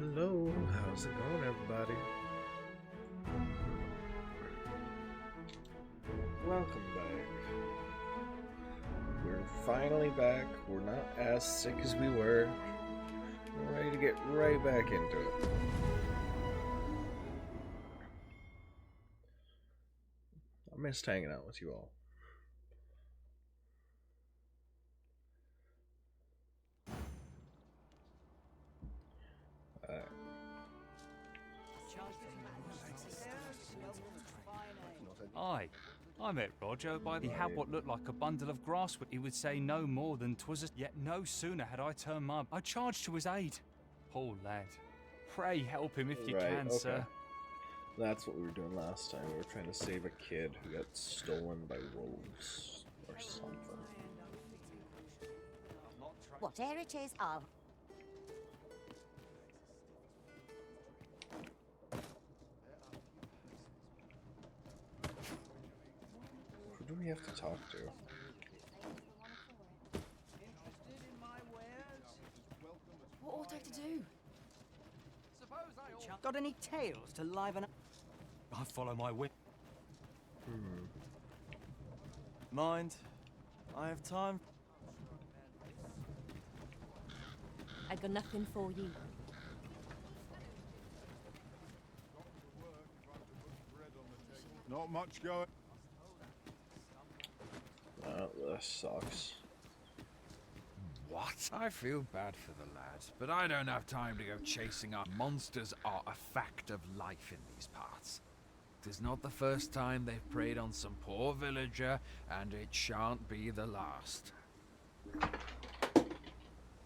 Hello, how's it going, everybody? Welcome back. We're finally back. We're not as sick as we were. We're ready to get right back into it. I missed hanging out with you all. Aye, I met Roger by he had what looked like a bundle of grass, but he would say no more than 'twas a... Yet no sooner had I turned my... I charged to his aid. Poor lad. Pray help him if you can, sir. That's what we were doing last time. We were trying to save a kid who got stolen by wolves or something. Whatever it is, I'll... Who do we have to talk to? What ought I to do? Got any tales to liven up? I follow my whip. Mind, I have time. I got nothing for you. Not much going. This sucks. What? I feel bad for the lad, but I don't have time to go chasing up. Monsters are a fact of life in these parts. It is not the first time they've preyed on some poor villager, and it shan't be the last.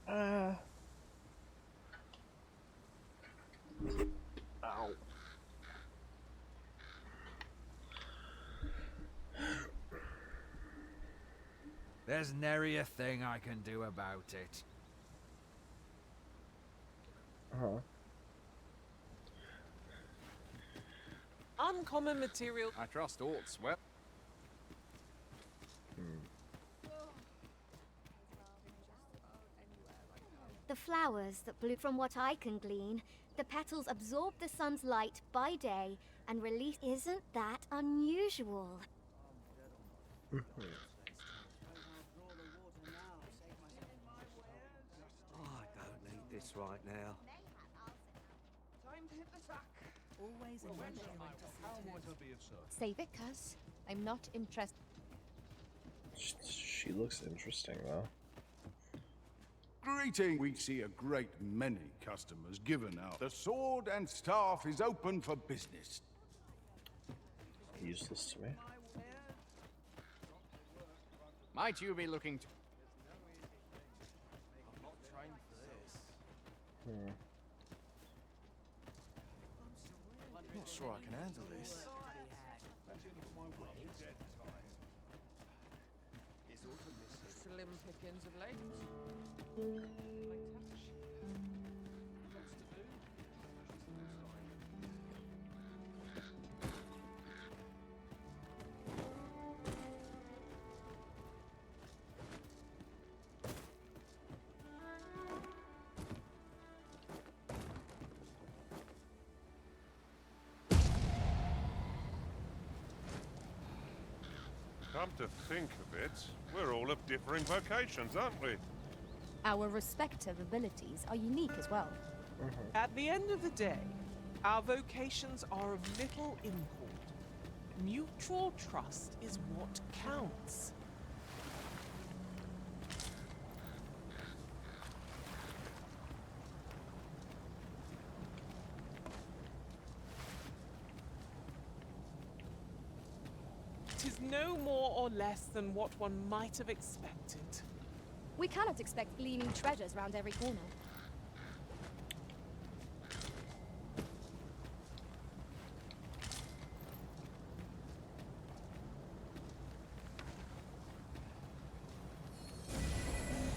Ow. There's nary a thing I can do about it. Uncommon material. I trust Orcs well. The flowers that bloom, from what I can glean, the petals absorb the sun's light by day and release. Isn't that unusual? Oh, I don't need this right now. Time to hit the sack. Always Save it, cuz. I'm not interested. She looks interesting, though. Greeting! We see a great many customers given out. The sword and staff is open for business. Useless to me. Might you be looking to... I'm not trained for this. sure I can handle this. Slim pickings of late. Come to think of it, we're all of differing vocations, aren't we? Our respective abilities are unique as well. At the end of the day, our vocations are of little import. Mutual trust is what counts. Tis no more or less than what one might have expected. We cannot expect gleaming treasures round every corner.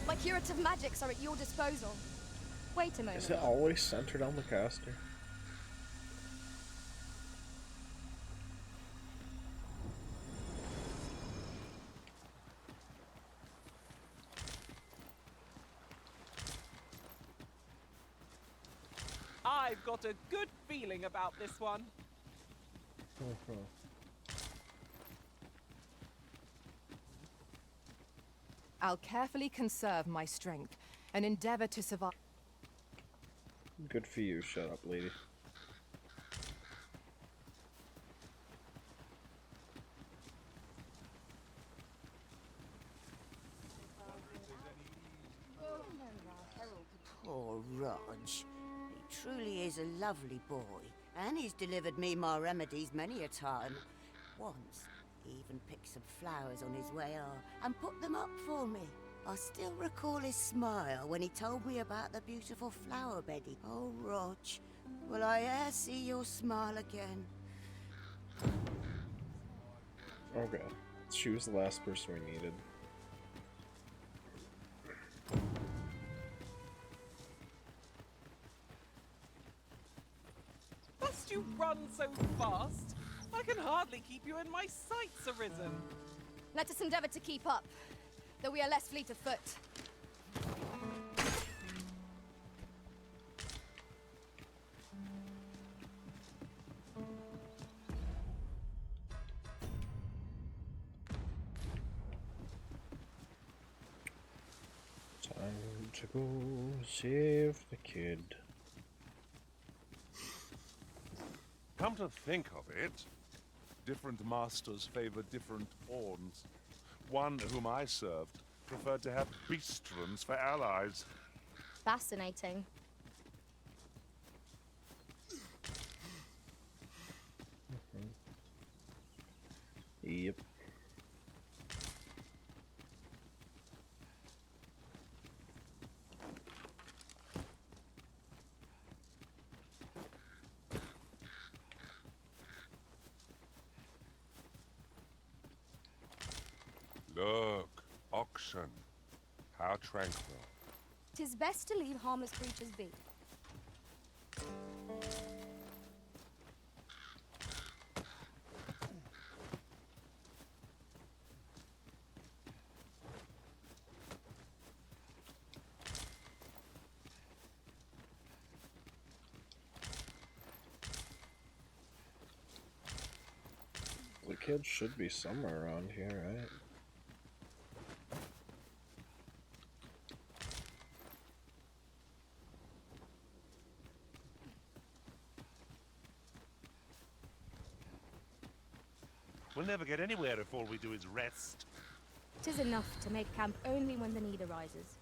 My curative magics are at your disposal. Wait a moment. Is it always centered on the caster? I've got a good feeling about this one. I'll carefully conserve my strength and endeavor to survive. Good for you. Shut up, lady. Poor Rog. He truly is a lovely boy, and he's delivered me my remedies many a time. Once, he even picked some flowers on his way out and put them up for me. I still recall his smile when he told me about the beautiful flower bedding. Oh, Rog, will I e'er see your smile again? Okay. She was the last person we needed. Must you run so fast? I can hardly keep you in my sights, Arisen. Let us endeavor to keep up, though we are less fleet of foot. Time to go save the kid. Come to think of it, different masters favor different pawns. One whom I served preferred to have beastrons for allies. Fascinating. Yep. Look, oxen. How tranquil. 'Tis best to leave harmless creatures be. The kid should be somewhere around here, right? We'll never get anywhere if all we do is rest. 'Tis enough to make camp only when the need arises.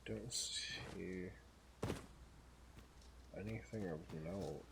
Don't see anything of note.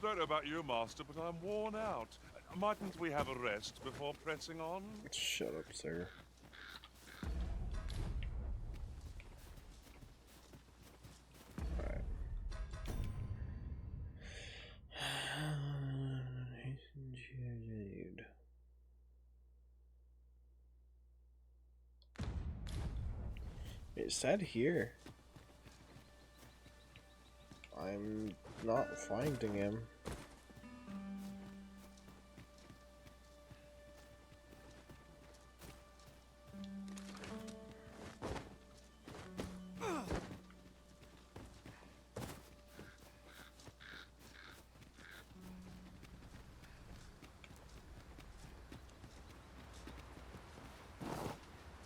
don't know about you, Master, but I'm worn out. Mightn't we have a rest before pressing on? Shut up, sir. Alright. It said here. I'm not finding him.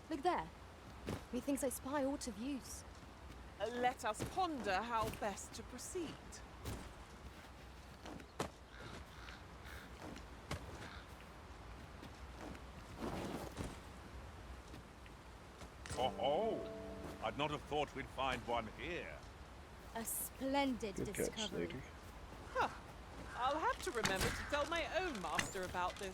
Look there. Methinks I spy aught of use. Let us ponder how best to proceed. Oh, I'd not have thought we'd find one here. A splendid Good catch, discovery. lady. Huh. I'll have to remember to tell my own master about this.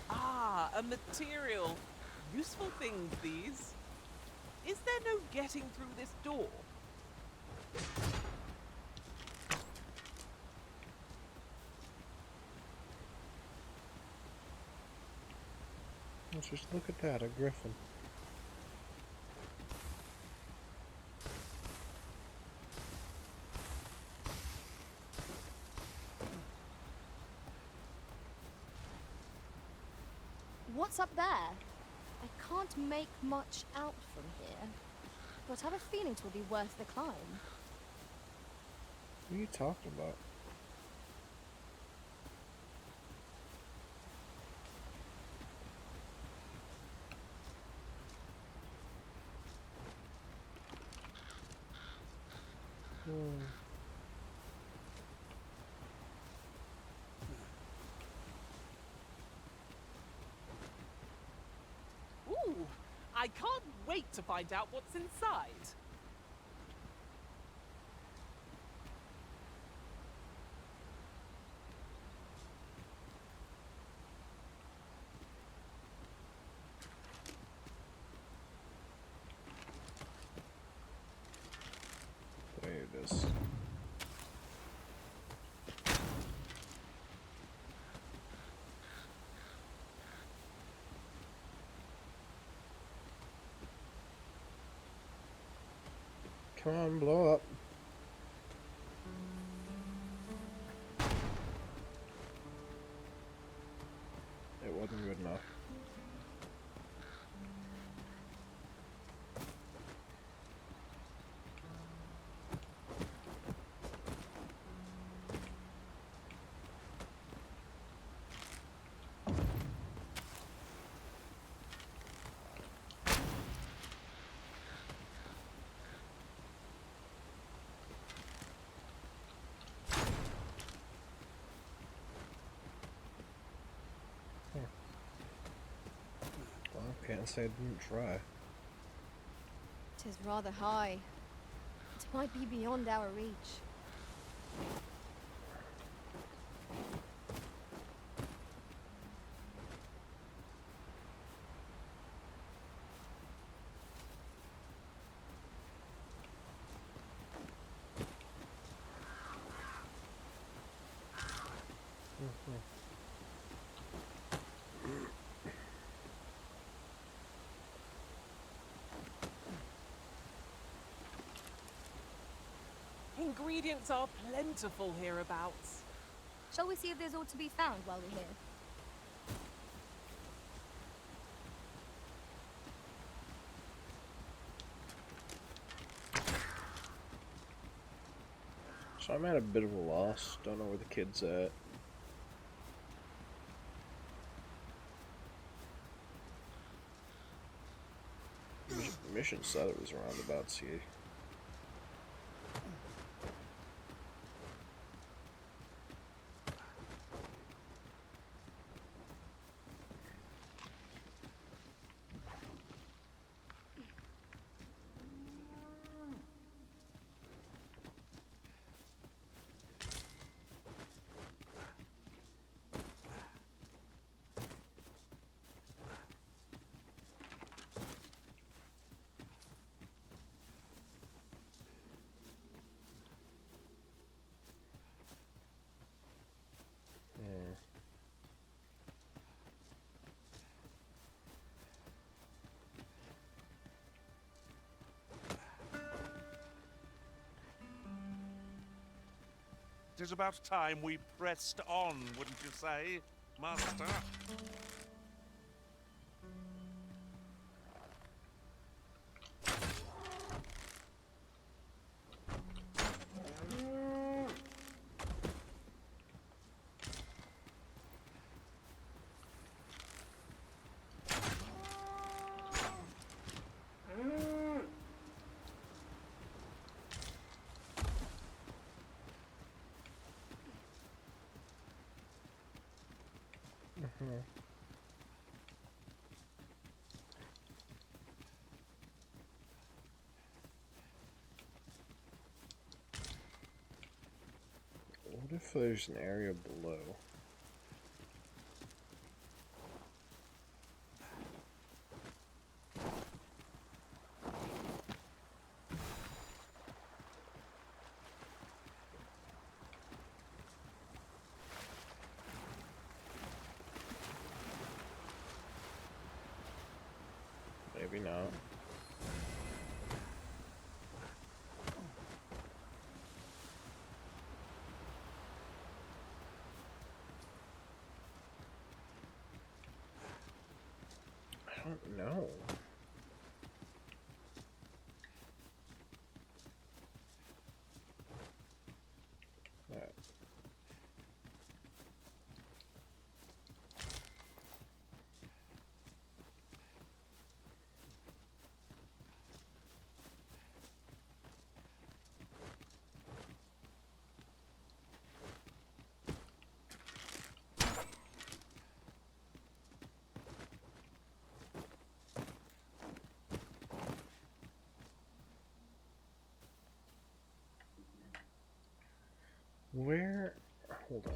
Ah, a material. Useful things, these. Is there no getting through this door? Let's just look at that, a griffin. What's up there? I can't make much out from here, but I have a feeling 'twill be worth the climb. What are you talking about? Ooh, I can't wait to find out what's inside. There it is. Come on, blow up. It wasn't good enough. Can't say I didn't try. 'Tis rather high. It might be beyond our reach. Ingredients are plentiful hereabouts. Shall we see if there's aught to be found while we're here? So I'm at a bit of a loss. Don't know where the kid's at. Mission said it was around about here. 'Tis about time we pressed on, wouldn't you say, Master? What if there's an area below? Maybe not. I don't know. Alright. Where? Hold on.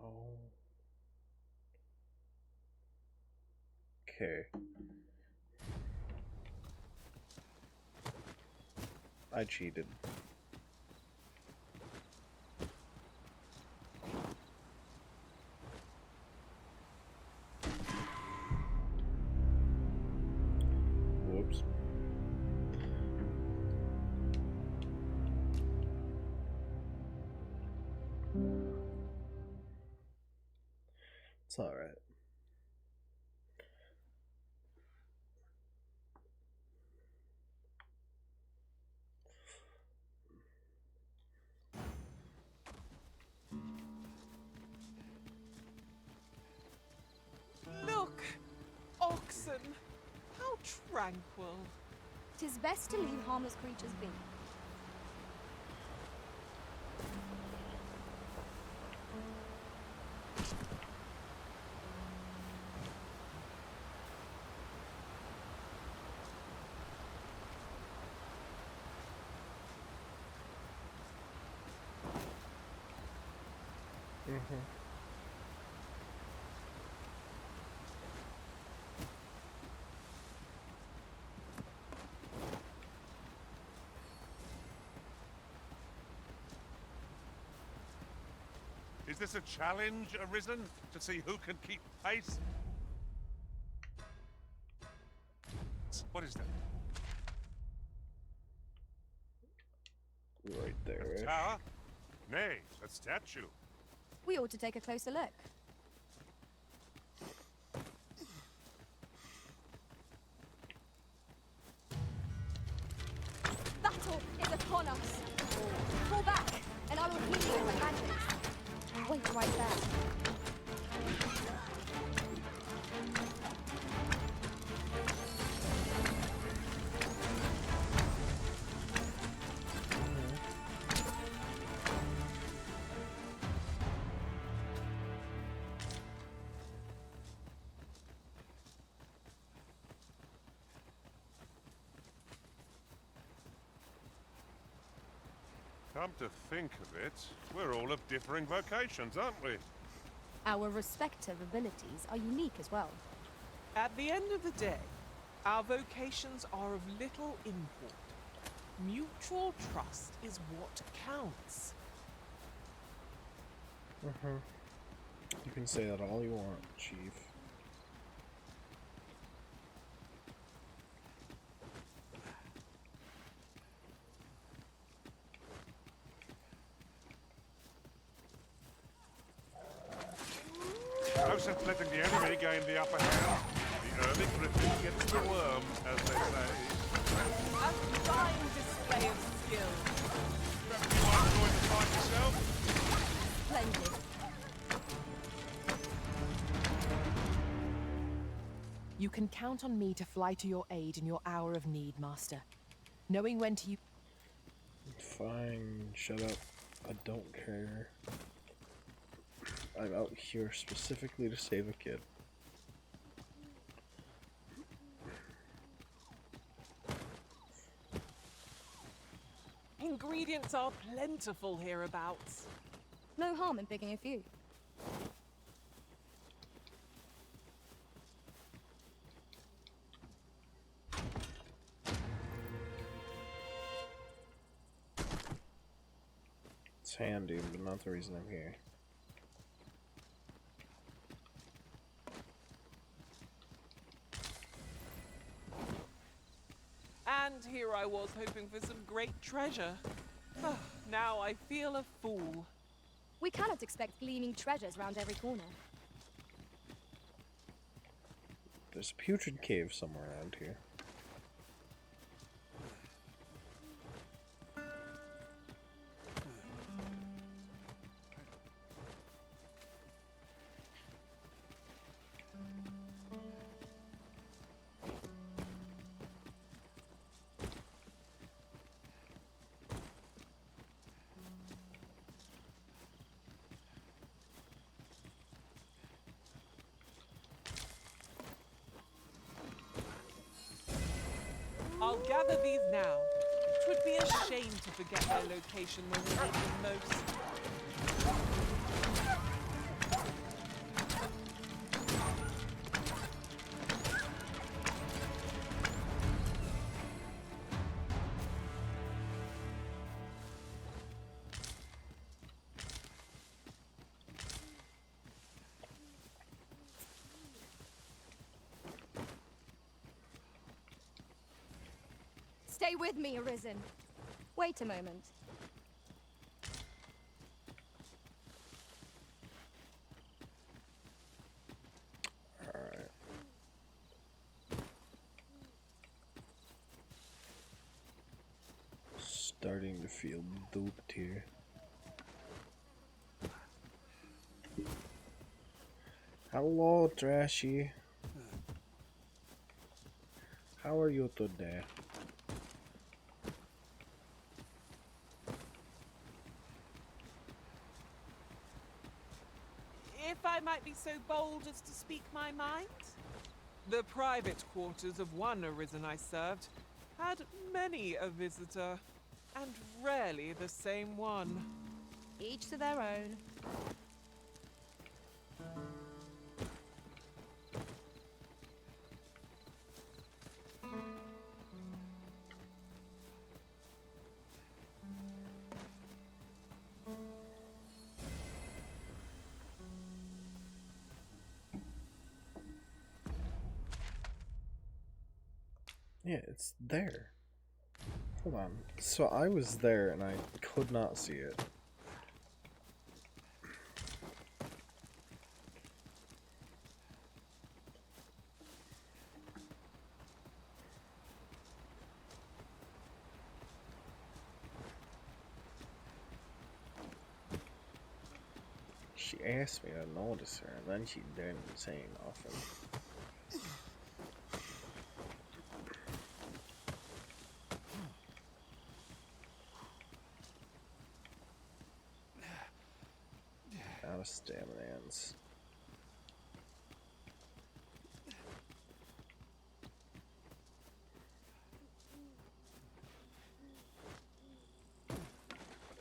Oh. Okay. I cheated. Whoops. It's all right. Look! Oxen! How tranquil. 'Tis best to leave harmless creatures be. this a challenge, Arisen? To see who can keep pace? What is that? Right there. A tower? Nay, a statue. We ought to take a closer look. Battle is upon us. Fall back, and I will heal you with magic. Wait right there. Come to think of it, we're all of differing vocations, aren't we? Our respective abilities are unique as well. At the end of the day, our vocations are of little import. Mutual trust is what counts. You can say that all you want, Chief. No sense letting the enemy gain the upper hand. The early griffin gets the worm, as they say. A fine display of skill. Reckon you aren't going to fight yourself? Splendid. You can count on me to fly to your aid in your hour of need, Master. Knowing when to use... Fine, shut up. I don't care. I'm out here specifically to save a kid. Ingredients are plentiful hereabouts. No harm in picking a few. It's handy, but not the reason I'm here. And here I was hoping for some great treasure. Now I feel a fool. We cannot expect gleaming treasures round every corner. There's a putrid cave somewhere around here. I'll gather these now. 'Twould be a shame to forget their location when we need them most. Stay with me, Arisen. Wait a moment. Alright. Starting to feel duped here. Hello, Trashy. How are you today? If I might be so bold as to speak my mind? The private quarters of one Arisen I served had many a visitor, and rarely the same one. Each to their own. Yeah, it's there. Hold on. So I was there and I could not see it. She asked me to notice her, and then she didn't say nothing. Out of stamina.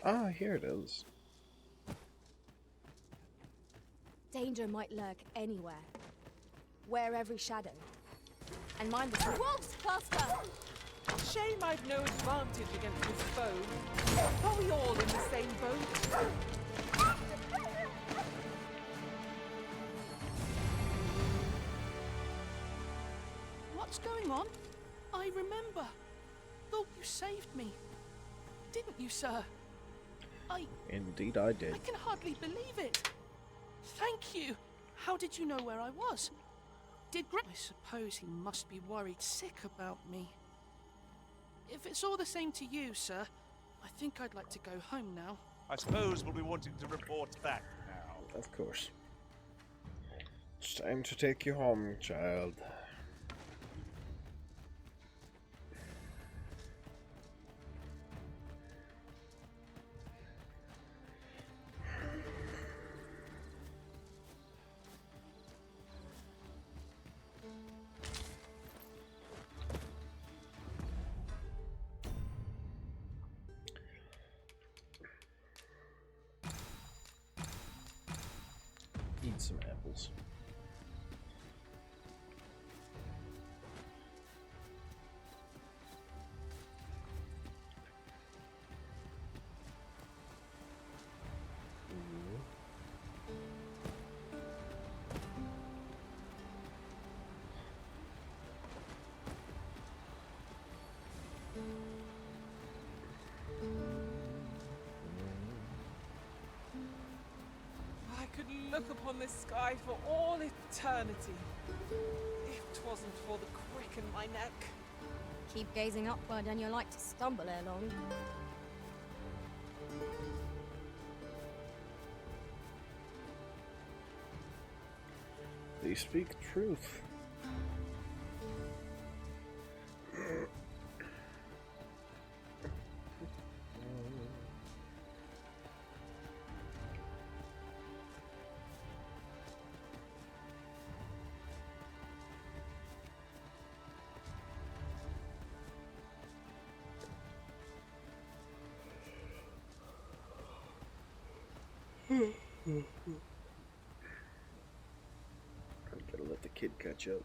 Ah, here it is. Danger might lurk anywhere. Wear every shadow. And mind the wolves cluster! Shame I've no advantage against this foe. Are we all in the same boat? What's going on? I remember. Thought you saved me. Didn't you, sir? Indeed I did. I can hardly believe it. Thank you. How did you know where I was? I suppose he must be worried sick about me. If it's all the same to you, sir, I think I'd like to go home now. I suppose we'll be wanting to report back now. Of course. It's time to take you home, child. Eat some apples. I could look upon this sky for all eternity, if 'twasn't for the crick in my neck. Keep gazing upward and you're like to stumble ere long. They speak truth. I'm gonna let the kid catch up.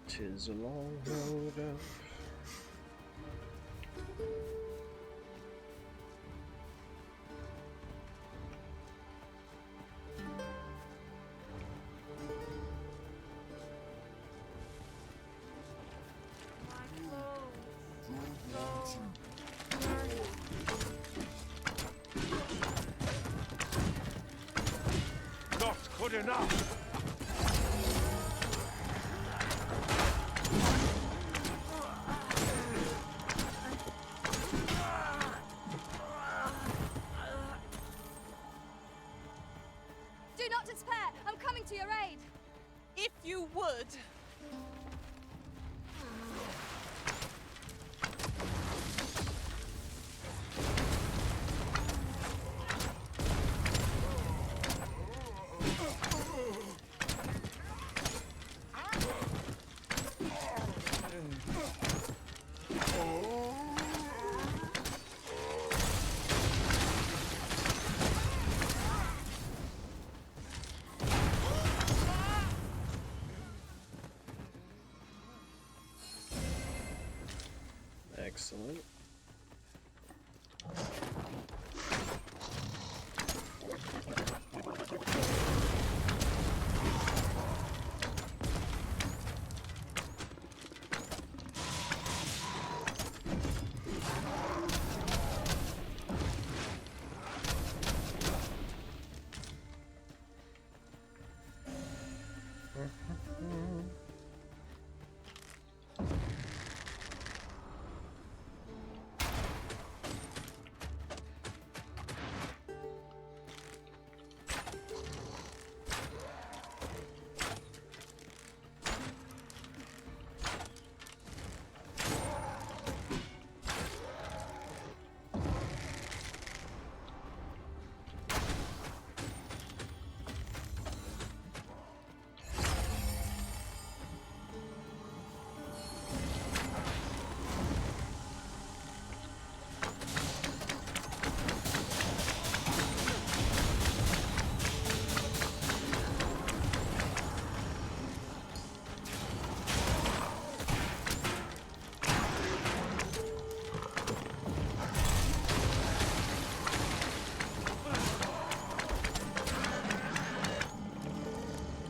Tis a long road up. Not good enough! Excellent.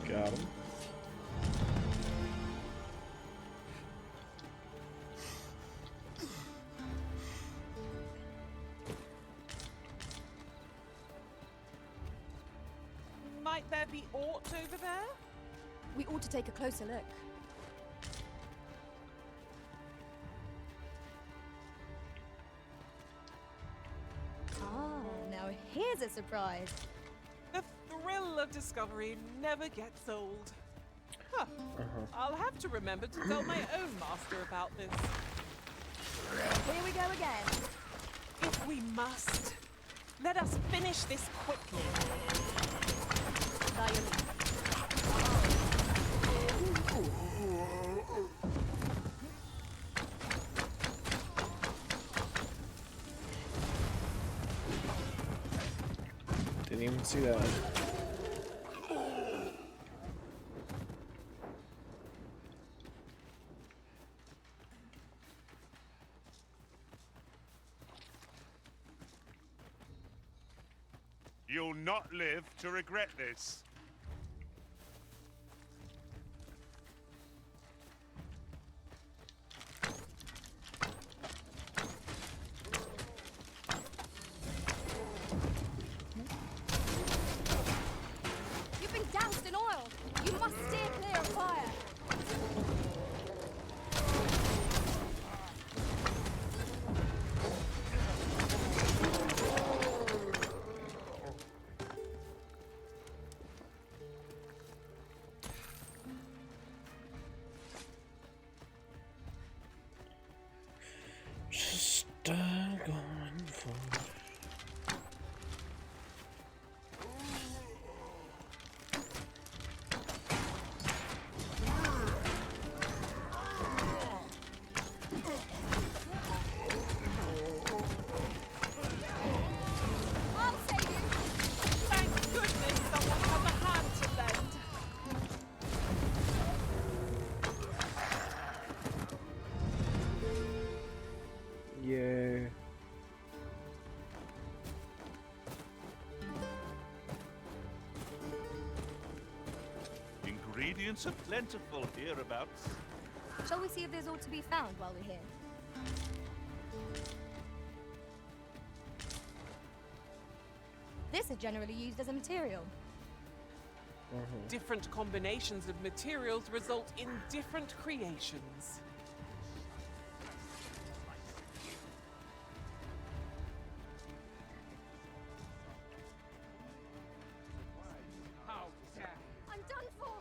Got him. Might there be aught over there? We ought to take a closer look. Ah, now here's a surprise. The thrill of discovery never gets old. Huh. I'll have to remember to tell my own master about this. Here we go again. If we must, let us finish this quickly. By your leave. Didn't even see that. You'll not live to regret this. You've been doused in oil. You must steer clear of fire. Just going for. I'll save you. Thank goodness someone has a hand to lend. Yay. Ingredients are plentiful hereabouts. Shall we see if there's aught to be found while we're here? This is generally used as a material. Different combinations of materials result in different creations. How dare I'm done for!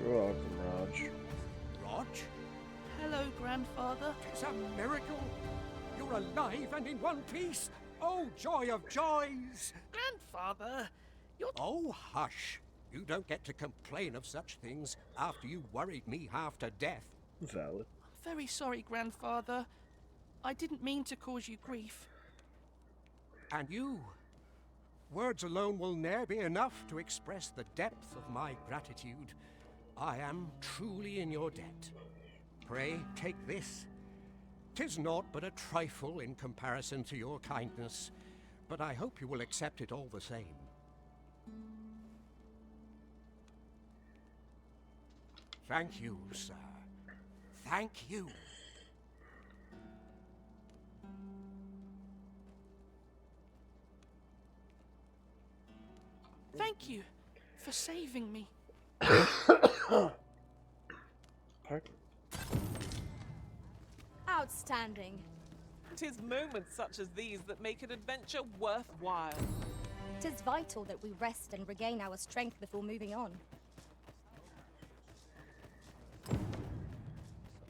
You're welcome, Raj. Rog? Hello, grandfather. It's a miracle. You're alive and in one piece. Oh, joy of joys. Grandfather, you're... Oh, hush. You don't get to complain of such things after you worried me half to death. Valid. very sorry, grandfather. I didn't mean to cause you grief. And you. Words alone will ne'er be enough to express the depth of my gratitude. I am truly in your debt. Pray, take this. 'Tis naught but a trifle in comparison to your kindness, but I hope you will accept it all the same. Thank you, sir. Thank you. Thank you for saving me. Pardon? Outstanding. 'Tis moments such as these that make an adventure worthwhile. 'Tis vital that we rest and regain our strength before moving on.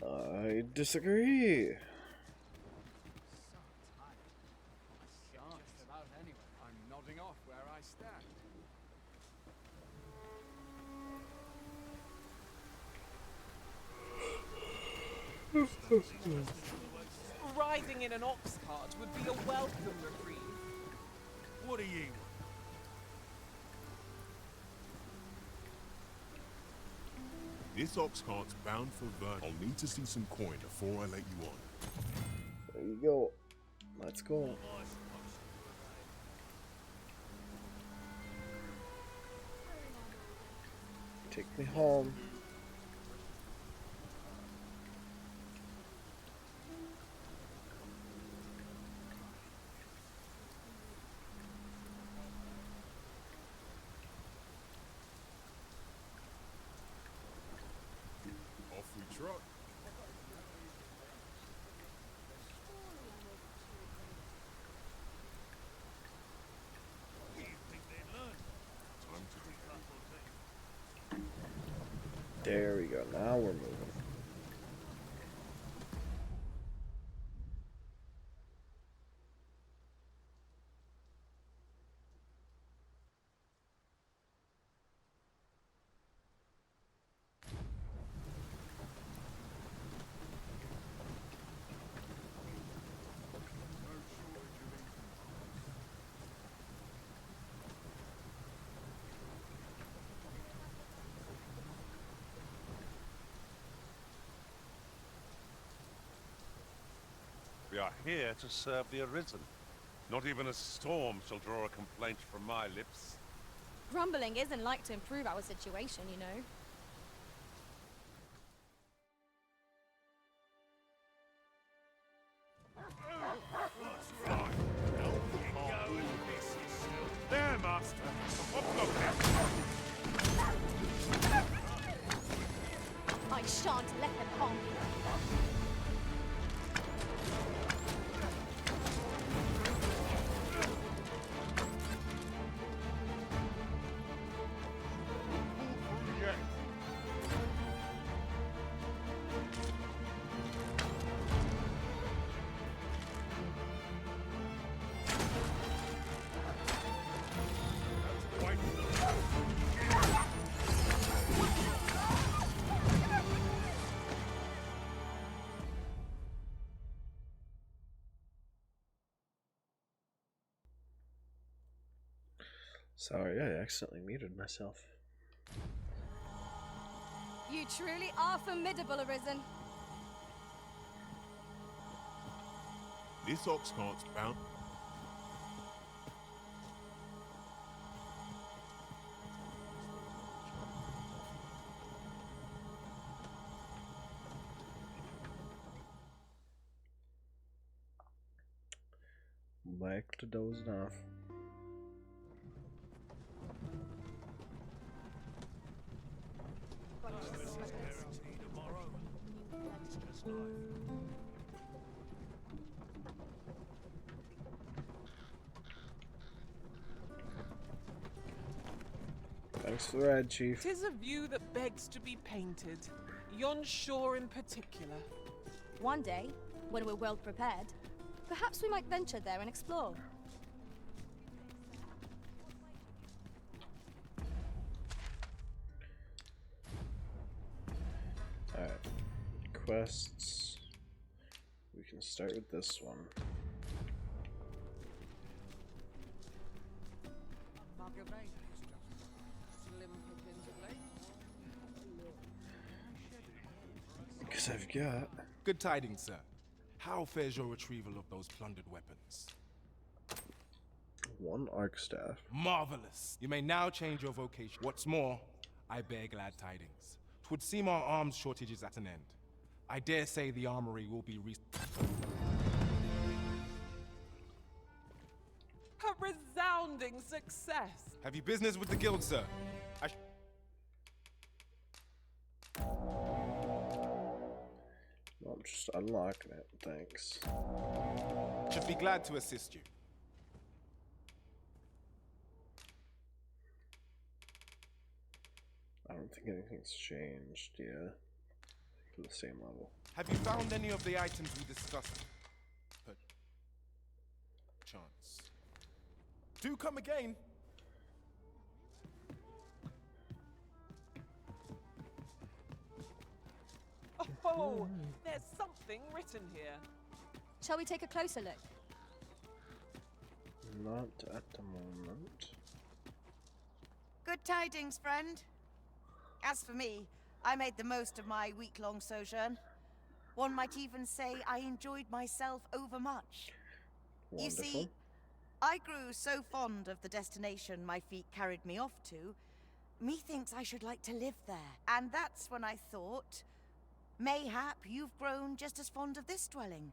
I disagree. Just about anyway. I'm nodding off where I stand. Riding in an ox cart would be a welcome reprieve. What are you? This ox cart's bound for Vern. I'll need to see some coin before I let you on. There you go. Let's go. Take me home. Off we trot. Time to be. There we go. Now we're moving. We are here to serve the Arisen. Not even a storm shall draw a complaint from my lips. Grumbling isn't like to improve our situation, you know. There, Master! I shan't let them harm you. Sorry, I accidentally muted myself. You truly are formidable, Arisen. This ox cart's bound. Back to dozing off. Thanks for the ride, Chief. 'Tis a view that begs to be painted. Yon shore in particular. One day, when we're well prepared, perhaps we might venture there and explore. Alright. Quests. We can start with this one. of raiders. Slim pickings of late. Because I've got... Good tidings, sir. How fares your retrieval of those plundered weapons? 1 arc staff. Marvelous! You may now change your vocation. What's more, I bear glad tidings. 'Twould seem our arms shortage is at an end. I dare say the armory will be A resounding success. Have you business with the guild, sir? I'm just unlocking it, thanks. Should be glad to assist you. I don't think anything's changed, yeah. For the same level. Have you found any of the items we discussed? Per chance. Do come again. Oh, there's something written here. Shall we take a closer look? Not at the moment. Good tidings, friend. As for me, I made the most of my week-long sojourn. One might even say I enjoyed myself overmuch. Wonderful. You see, I grew so fond of the destination my feet carried me off to, methinks I should like to live there. And that's when I thought, mayhap you've grown just as fond of this dwelling.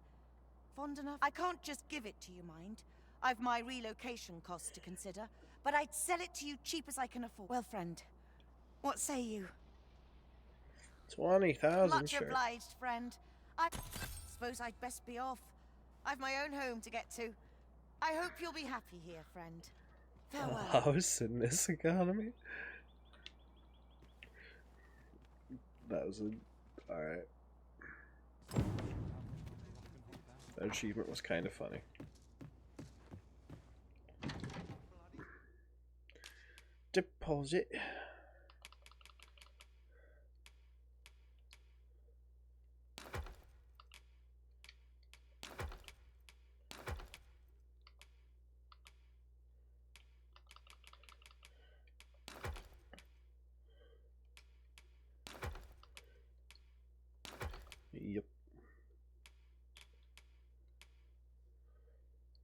Fond enough? I can't just give it to you, mind. I've my relocation costs to consider, but I'd sell it to you cheap as I can afford. Well, friend, what say you? 20,000, Much sure. obliged, friend. I suppose I'd best be off. I've my own home to get to. I hope you'll be happy here, friend. Farewell. House in this economy? That was a... Alright. That achievement was kind of funny. Deposit. Yep.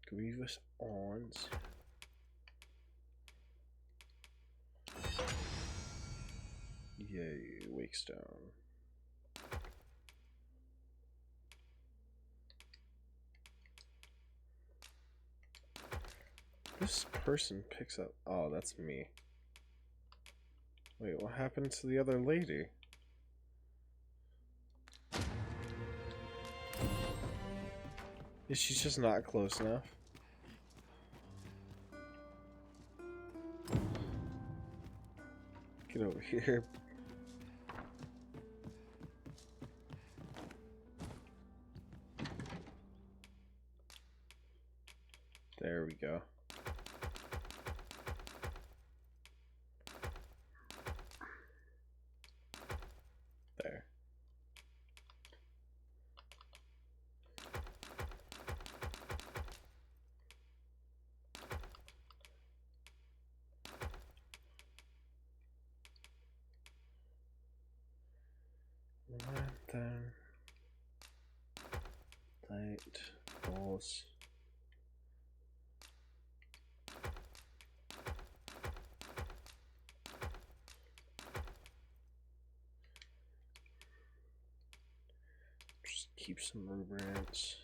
Grievous Awns. Yay, Wakestone. This person picks up... Oh, that's me. Wait, what happened to the other lady? Is she just not close enough? Get over here. There we go. There. Lantern. Light. Balls. Just keep some rubrants.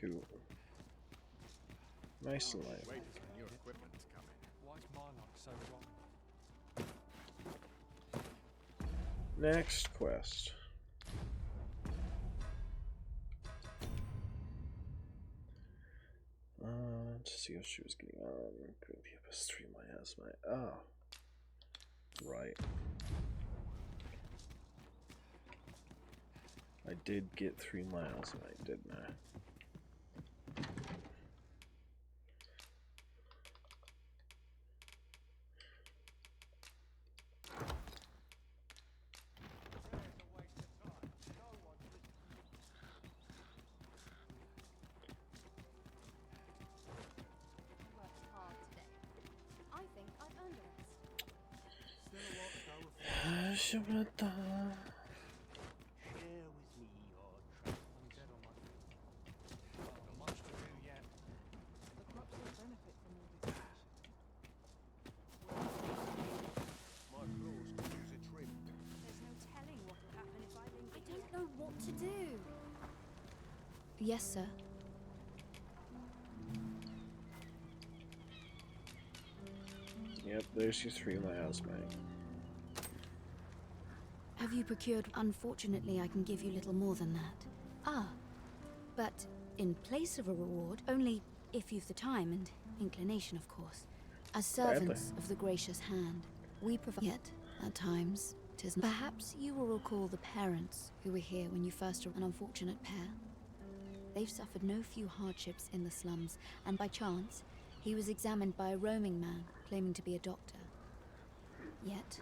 Cool. Nice and light. Wait for new equipment to come in. Why is my luck so wrong? Next quest. To see how she was getting on. Could be up as 3 miles. Oh. Right. I did get 3 miles right, didn't I? I don't know what to do. Yes, sir. Yep, there's your 3 miasma. Have you procured? Unfortunately, I can give you little more than that. Ah, but in place of a reward, only if you've the time and inclination, of course. As servants of the gracious hand, we provide. Yet, at times, 'tis. Perhaps you will recall the parents who were here when you first an unfortunate pair. They've suffered no few hardships in the slums, and by chance, he was examined by a roaming man claiming to be a doctor. Yet,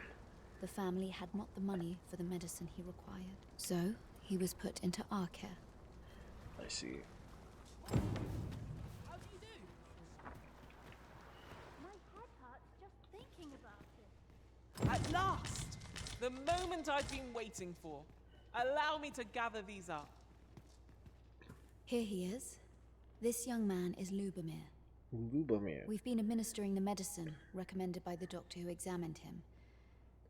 the family had not the money for the medicine he required. So, he was put into our care. I see. How do you do? My head hurts just thinking about it. At last! The moment I've been waiting for. Allow me to gather these up. Here he is. This young man is Lubomir. Lubomir. We've been administering the medicine recommended by the doctor who examined him,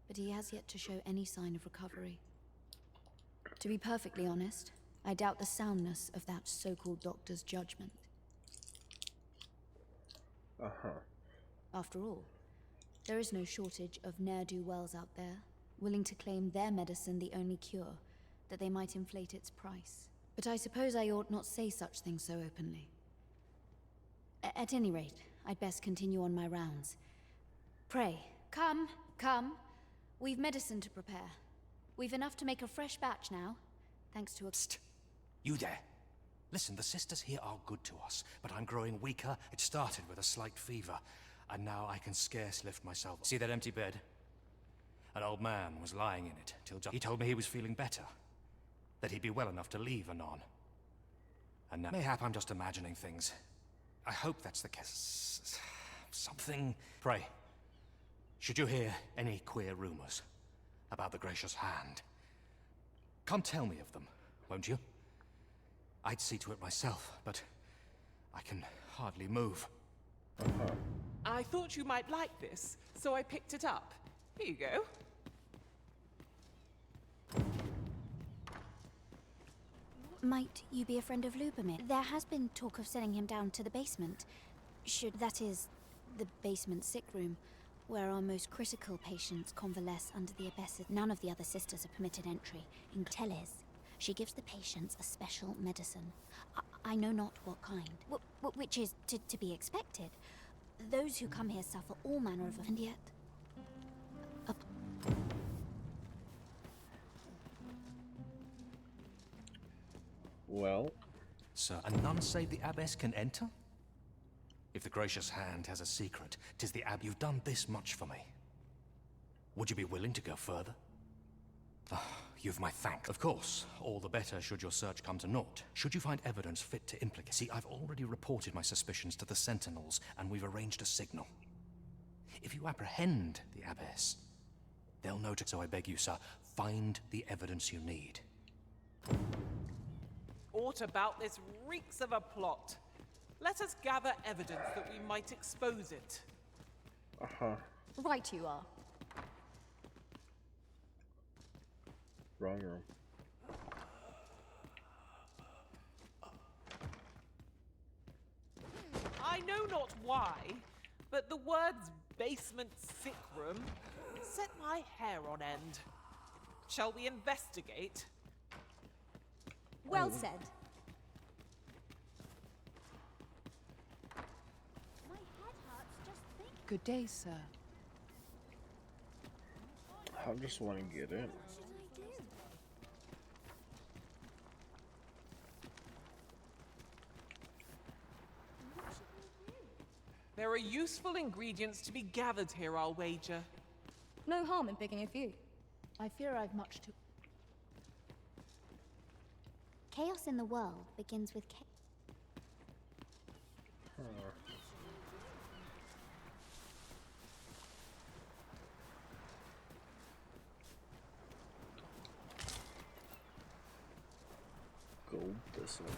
but he has yet to show any sign of recovery. To be perfectly honest, I doubt the soundness of that so-called doctor's judgment. After all, there is no shortage of ne'er-do-wells out there, willing to claim their medicine the only cure, that they might inflate its price. But I suppose I ought not say such things so openly. At any rate, I'd best continue on my rounds. Pray, come, come. We've medicine to prepare. We've enough to make a fresh batch now, thanks to a... Psst! You there! Listen, the sisters here are good to us, but I'm growing weaker. It started with a slight fever, and now I can scarce lift myself. See that empty bed? An old man was lying in it till he told me he was feeling better, that he'd be well enough to leave anon. And now, mayhap I'm just imagining things. I hope that's the case. Something... Pray, should you hear any queer rumors about the gracious hand, come tell me of them, won't you? I'd see to it myself, but I can hardly move. I thought you might like this, so I picked it up. Here you go. Might you be a friend of Lubomir? There has been talk of sending him down to the basement. That is, the basement sick room, where our most critical patients convalesce under the abbesses. None of the other sisters are permitted entry. In Teles, she gives the patients a special medicine. I know not what kind, which is to be expected. Those who come here suffer all manner of... And yet... Well... Sir, and none save the abbess can enter? If the gracious hand has a secret, 'tis the abb. You've done this much for me. Would you be willing to go further? You've my thanks. Of course, all the better should your search come to naught. Should you find evidence fit to implicate... See, I've already reported my suspicions to the sentinels, and we've arranged a signal. If you apprehend the abbess, they'll know to... So I beg you, sir, find the evidence you need. Aught about this reeks of a plot. Let us gather evidence that we might expose it. Right you are. Wrong room. I know not why, but the words basement sick room set my hair on end. Shall we investigate? Well said. My head hurts just thinking. Good day, sir. I just want to get in. There are useful ingredients to be gathered here, I'll wager. No harm in picking a few. I fear I've much to... Chaos in the world begins with this one.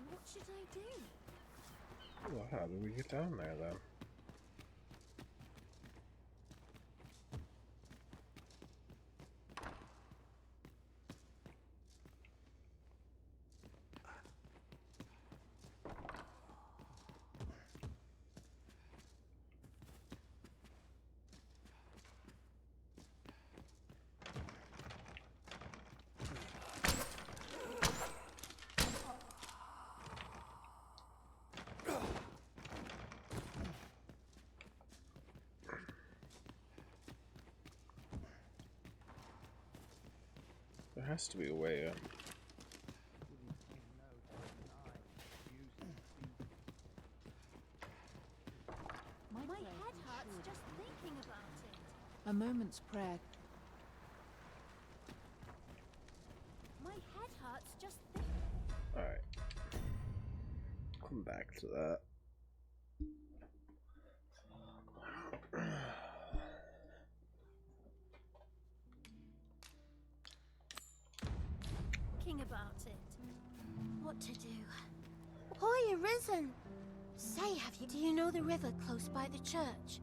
What should I do? Well, how do we get down there then? There has to be a way in. My head hurts just thinking about it. A moment's prayer. My head hurts just Alright. Come back to that. thinking about it. What to do? Why arisen? Say, do you know the river close by the church?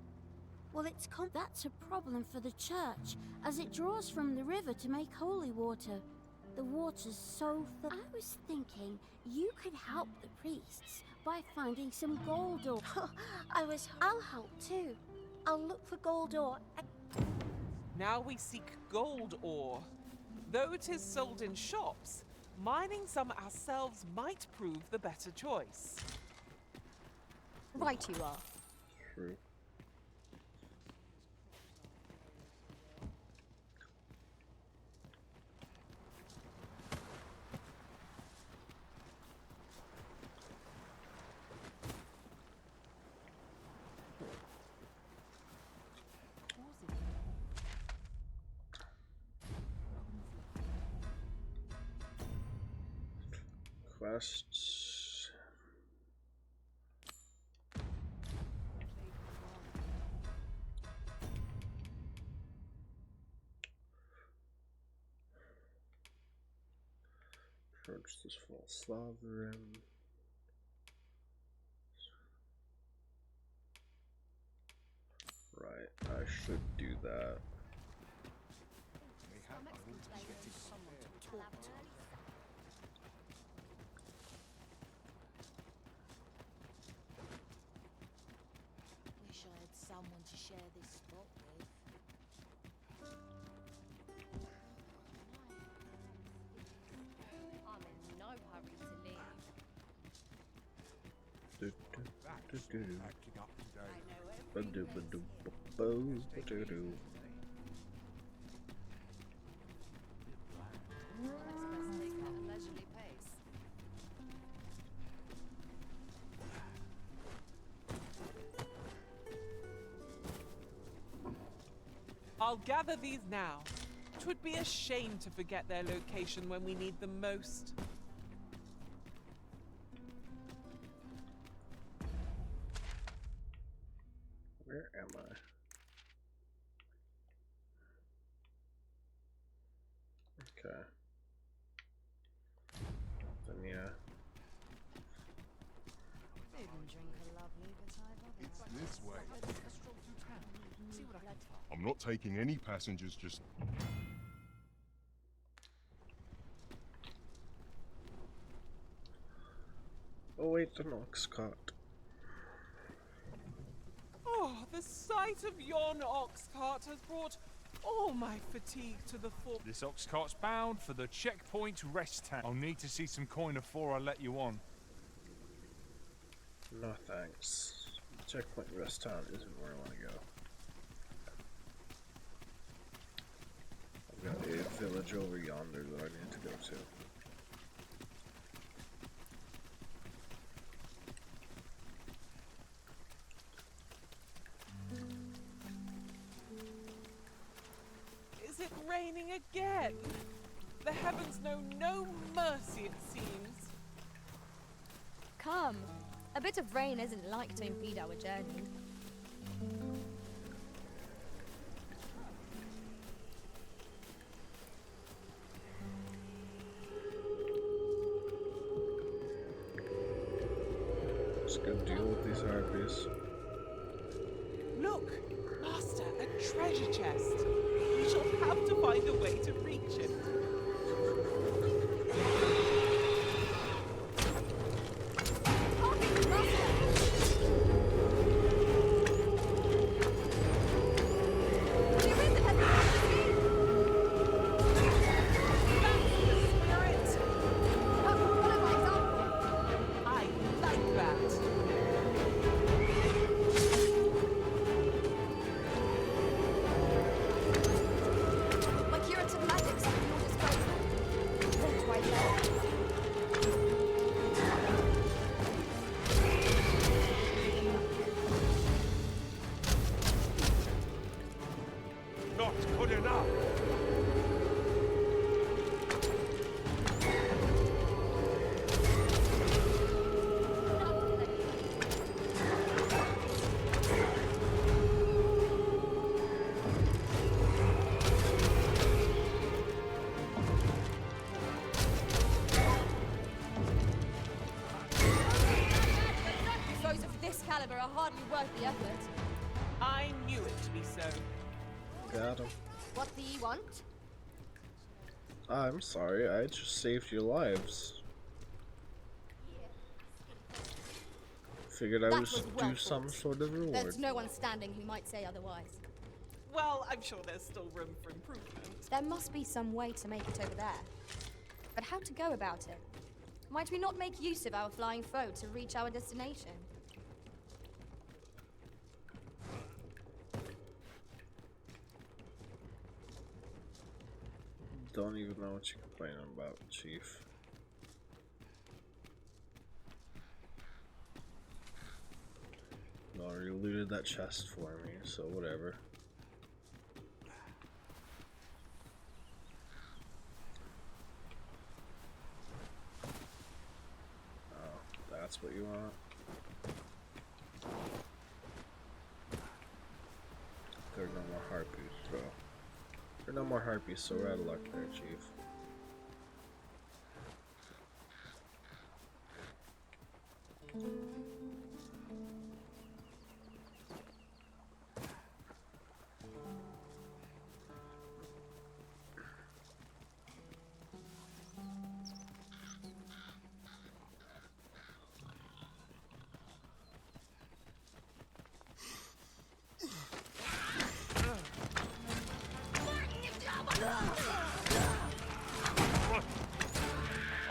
Well, that's a problem for the church, as it draws from the river to make holy water. The water's so I was thinking you could help the priests by finding some gold ore. I'll help too. I'll look for gold ore. Now we seek gold ore. Though it is sold in shops, mining some ourselves might prove the better choice. Right you are. True. Quests. Approach this false sovereign. Right, I should do that. Wish I had someone to share this spot with. I'm in no hurry to leave. Acting up today. Let's take that leisurely pace. I'll gather these now. 'Twould be a shame to forget their location when we need them most. Where am I? Okay. Then yeah. Food and drink are lovely, but I've It's this way. a stroll through town. See what I can find. I'm not taking any passengers, just... Oh wait, the ox cart. Oh, the sight of yon ox cart has brought all my fatigue to the fore. This ox cart's bound for the checkpoint rest town. I'll need to see some coin before I let you on. No thanks. Checkpoint rest town isn't where I want to go. I've got a village over yonder that I need to go to. Is it raining again? The heavens know no mercy, it seems. Come. A bit of rain isn't like to impede our journey. Just gotta deal with these harpies. Look, Master, a treasure chest. We shall have to find a way to reach it. My curative magic's at your disposal. What do I Not good enough. Foes of this caliber are hardly worth the effort. I knew it to be so. Got him. What do you want? I'm sorry, I just saved your lives. Figured I That was was well due some thought. sort of reward. There's no one standing who might say otherwise. Well, I'm sure there's still room for improvement. There must be some way to make it over there. But how to go about it? Might we not make use of our flying foe to reach our destination? Don't even know what you're complaining about, Chief. You already looted that chest for me, so whatever. Oh, that's what you want? There are no more harpies, bro. There are no more harpies, so we're out of luck there, Chief.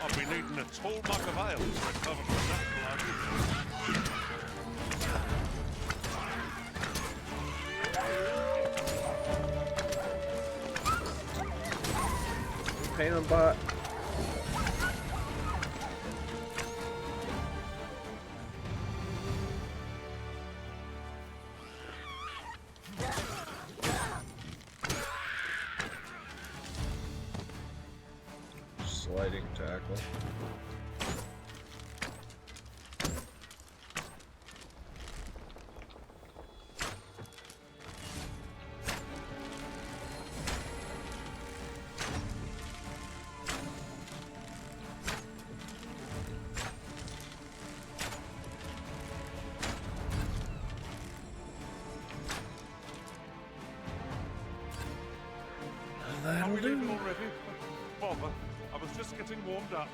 I'll be needing a tall mug of ale to recover from that blood. Pain on bot. Sliding tackle. Are we leaving already? Bother. I was just getting warmed up.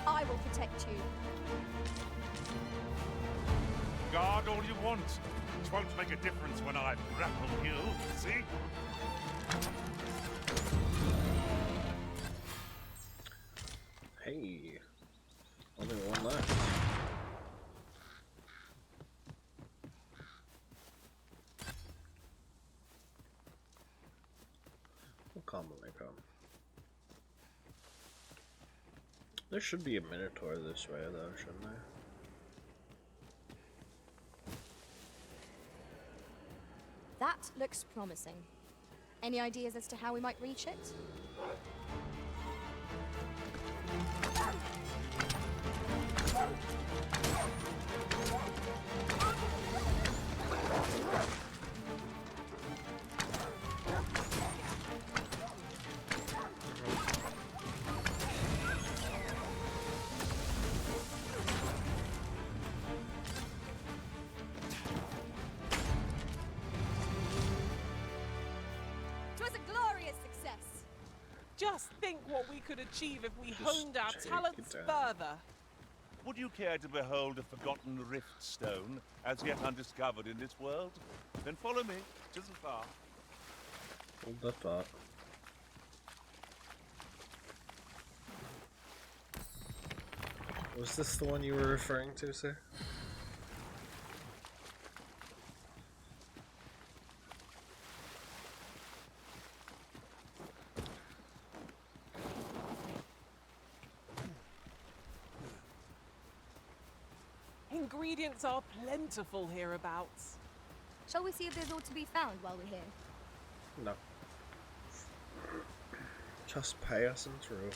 I will protect you. Guard all you want. It won't make a difference when I grapple you, see? Hey, only one left. We'll come when they come. There should be a Minotaur this way, though, shouldn't there? That looks promising. Any ideas as to how we might reach it? Just think what we could achieve if we Just honed our take talents it down. further. Would you care to behold a forgotten rift stone, as yet undiscovered in this world? Then follow me. It isn't far. Hold that thought. Was this the one you were referring to, sir? Ingredients are plentiful hereabouts. Shall we see if there's aught to be found while we're here? No. Just pay us and through.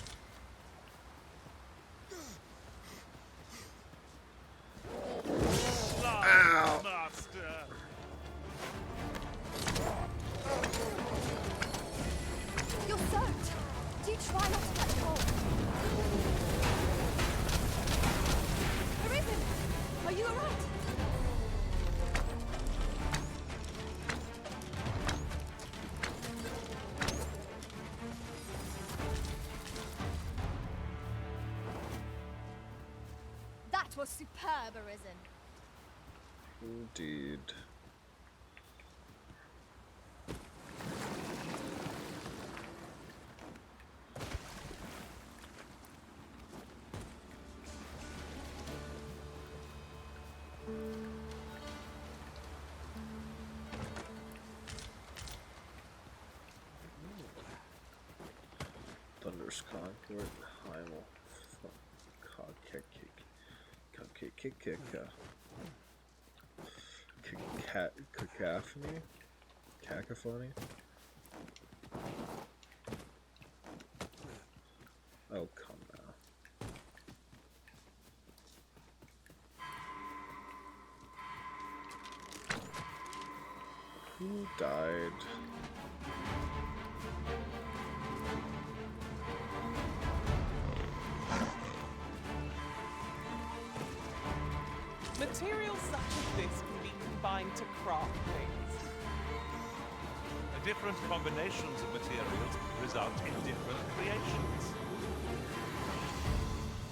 Ow! Master! You're soaked! Do try not to catch cold. Arisen! Are you alright? That was superb, Arisen. Indeed. Thunder's Concord, Heimel, Cacophony? Oh, come now. Who died? Materials such as this can be combined to craft things. Different combinations of materials result in different creations.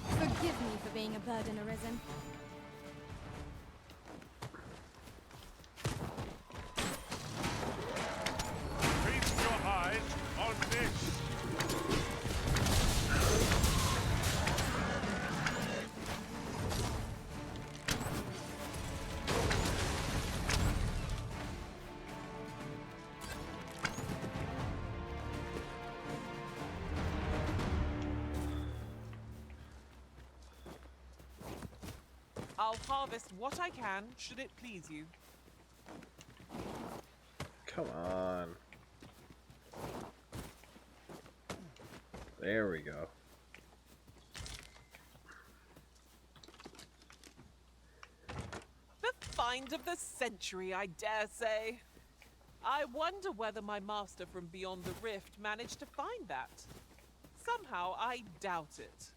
Forgive me for being a burden, Arisen. Feast your eyes on this! I'll harvest what I can, should it please you. Come on. There we go. The find of the century, I dare say. I wonder whether my master from beyond the rift managed to find that. Somehow, I doubt it.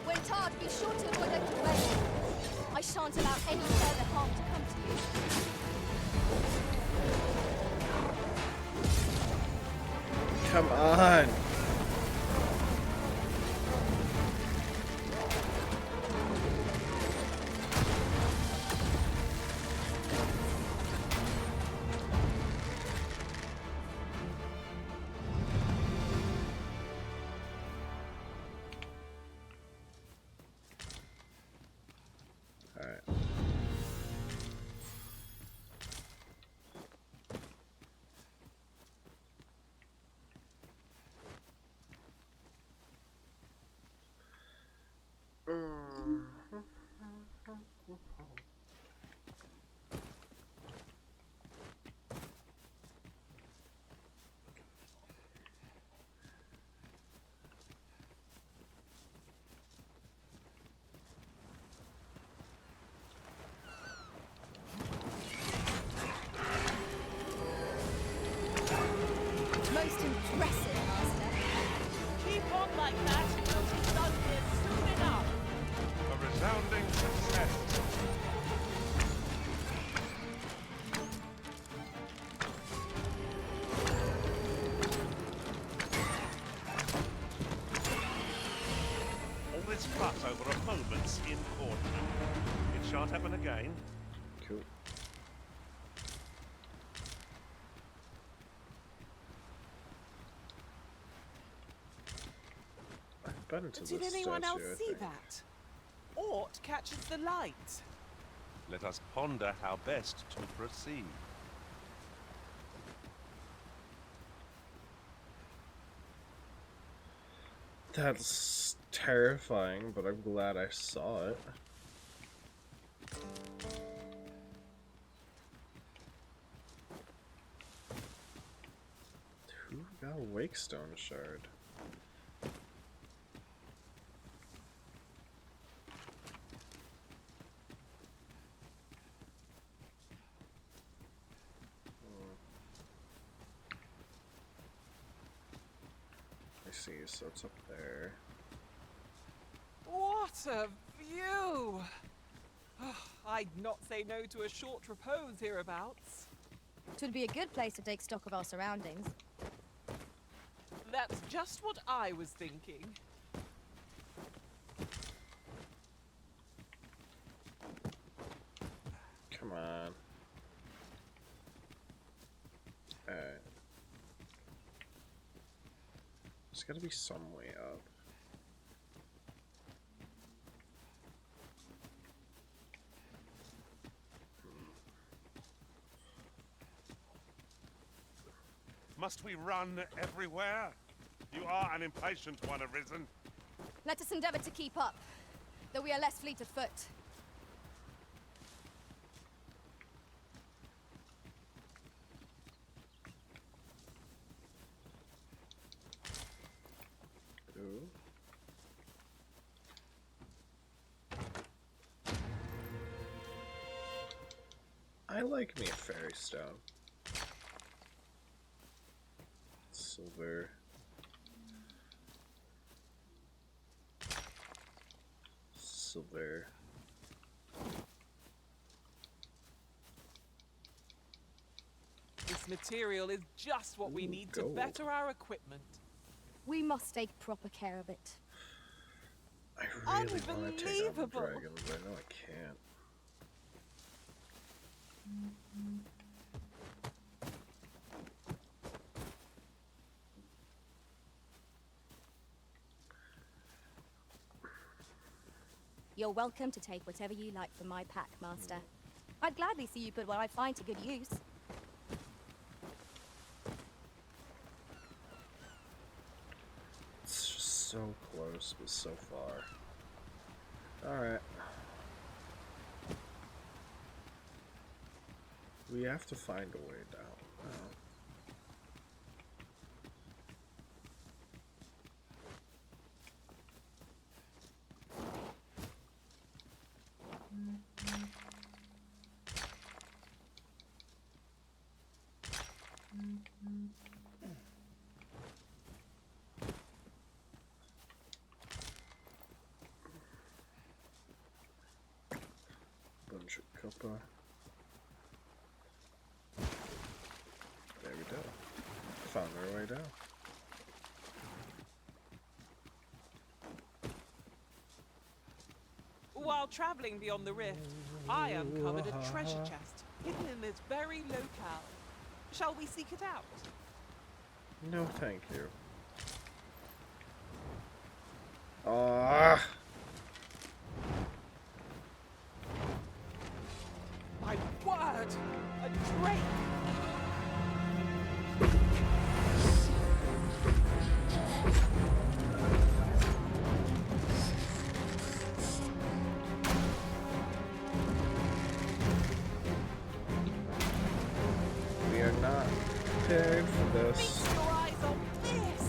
When tarred, be sure to avoid open way. I shan't allow any further harm to come to you. Come on. Most impressive, Master. Keep on like that, and you'll be done here soon enough. A resounding success. fuss over a moment's inordinate. It shan't happen again. Cool. I've been into Did this anyone statue, else I see think. that? Aught catches the light. Let us ponder how best to proceed. That's terrifying, but I'm glad I saw it. Who got a Wakestone shard? I see, so it's up there. What a view! I'd not say no to a short repose hereabouts. It would be a good place to take stock of our surroundings. That's just what I was thinking. Come on. Alright. There's gotta be some way up. Must we run everywhere? You are an impatient one, Arisen. Let us endeavor to keep up, though we are less fleet of foot. Ooh. I like me a fairy stone. Silver. Silver. This material is just what we need to gold. better our equipment. We must take proper care of it. I really want to take on the Unbelievable. dragon, but I know I can't. You're welcome to take whatever you like from my pack, Master. I'd gladly see you put what I find to good use. It's just so close, but so far. Alright. We have to find a way down now. Bunch of copper. There we go. Found our way down. While traveling beyond the rift, I uncovered a treasure chest hidden in this very locale. Shall we seek it out? No, thank you. Ah! My word! A drake! We are not prepared for this. Feast your eyes on this!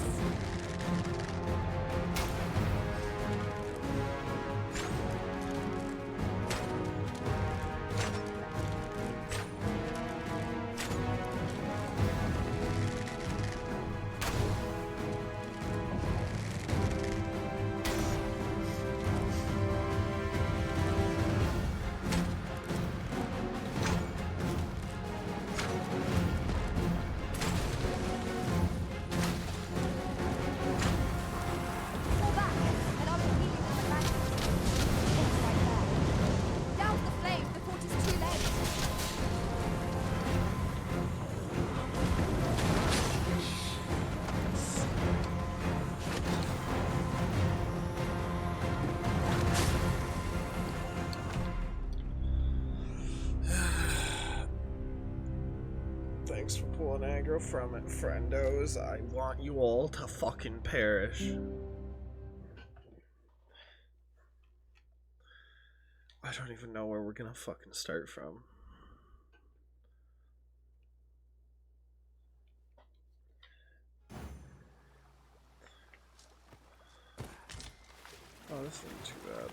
aggro from it, friendos. I want you all to fucking perish. I don't even know where we're gonna fucking start from. Oh, this isn't too bad.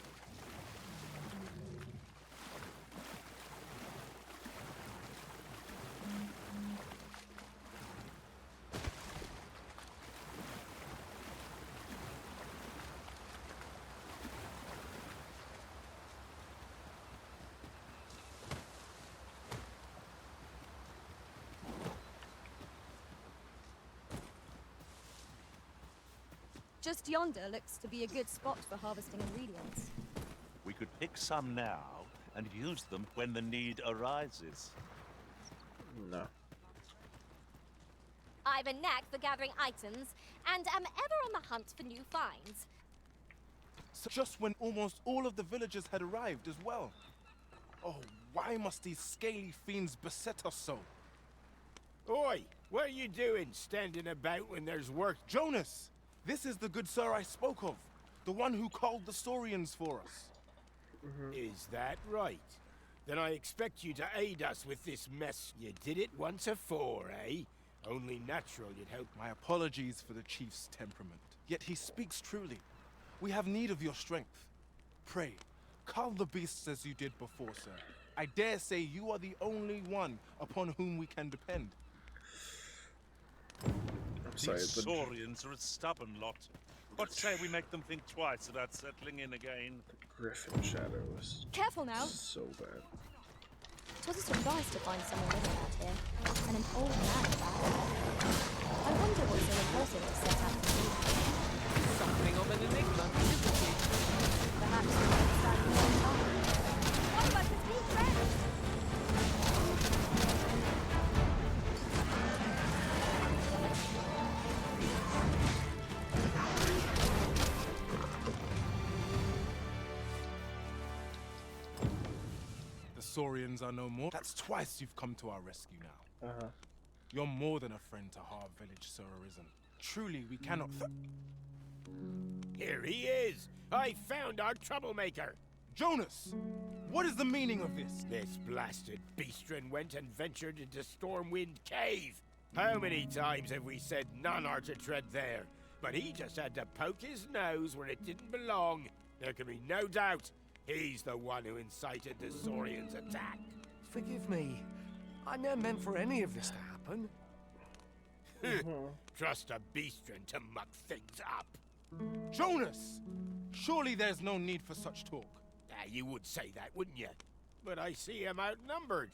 Just yonder looks to be a good spot for harvesting ingredients. We could pick some now and use them when the need arises. No. I've a knack for gathering items, and am ever on the hunt for new finds. So just when almost all of the villagers had arrived as well. Oh, why must these scaly fiends beset us so? Oi! What are you doing standing about when there's work? Jonas! This is the good sir I spoke of. The one who called the Saurians for us. Is that right? Then I expect you to aid us with this mess. You did it once afore, eh? Only natural you'd help. My apologies for the chief's temperament. Yet he speaks truly. We have need of your strength. Pray, cull the beasts as you did before, sir. I dare say you are the only one upon whom we can depend. Sorry, These Saurians are a stubborn lot. What say we make them think twice about settling in again? Griffin shadows. Careful now. So bad. 'Twas a surprise to find someone living out here, and an old man about. I wonder what so impulsive to set out to do. Something of an enigma, isn't he? Perhaps we might stand a long time. One of us is new friends! Saurians are no more. That's twice you've come to our rescue now. You're more than a friend to Harv Village, Sir Arisen. Truly, we cannot. Here he is! I found our troublemaker! Jonas! What is the meaning of this? This blasted beastren went and ventured into Stormwind Cave! How many times have we said none are to tread there? But he just had to poke his nose where it didn't belong. There can be no doubt. He's the one who incited the Saurians' attack. Forgive me. I never meant for any of this to happen. Trust a beastren to muck things up. Jonas! Surely there's no need for such talk. You would say that, wouldn't you? But I see him outnumbered.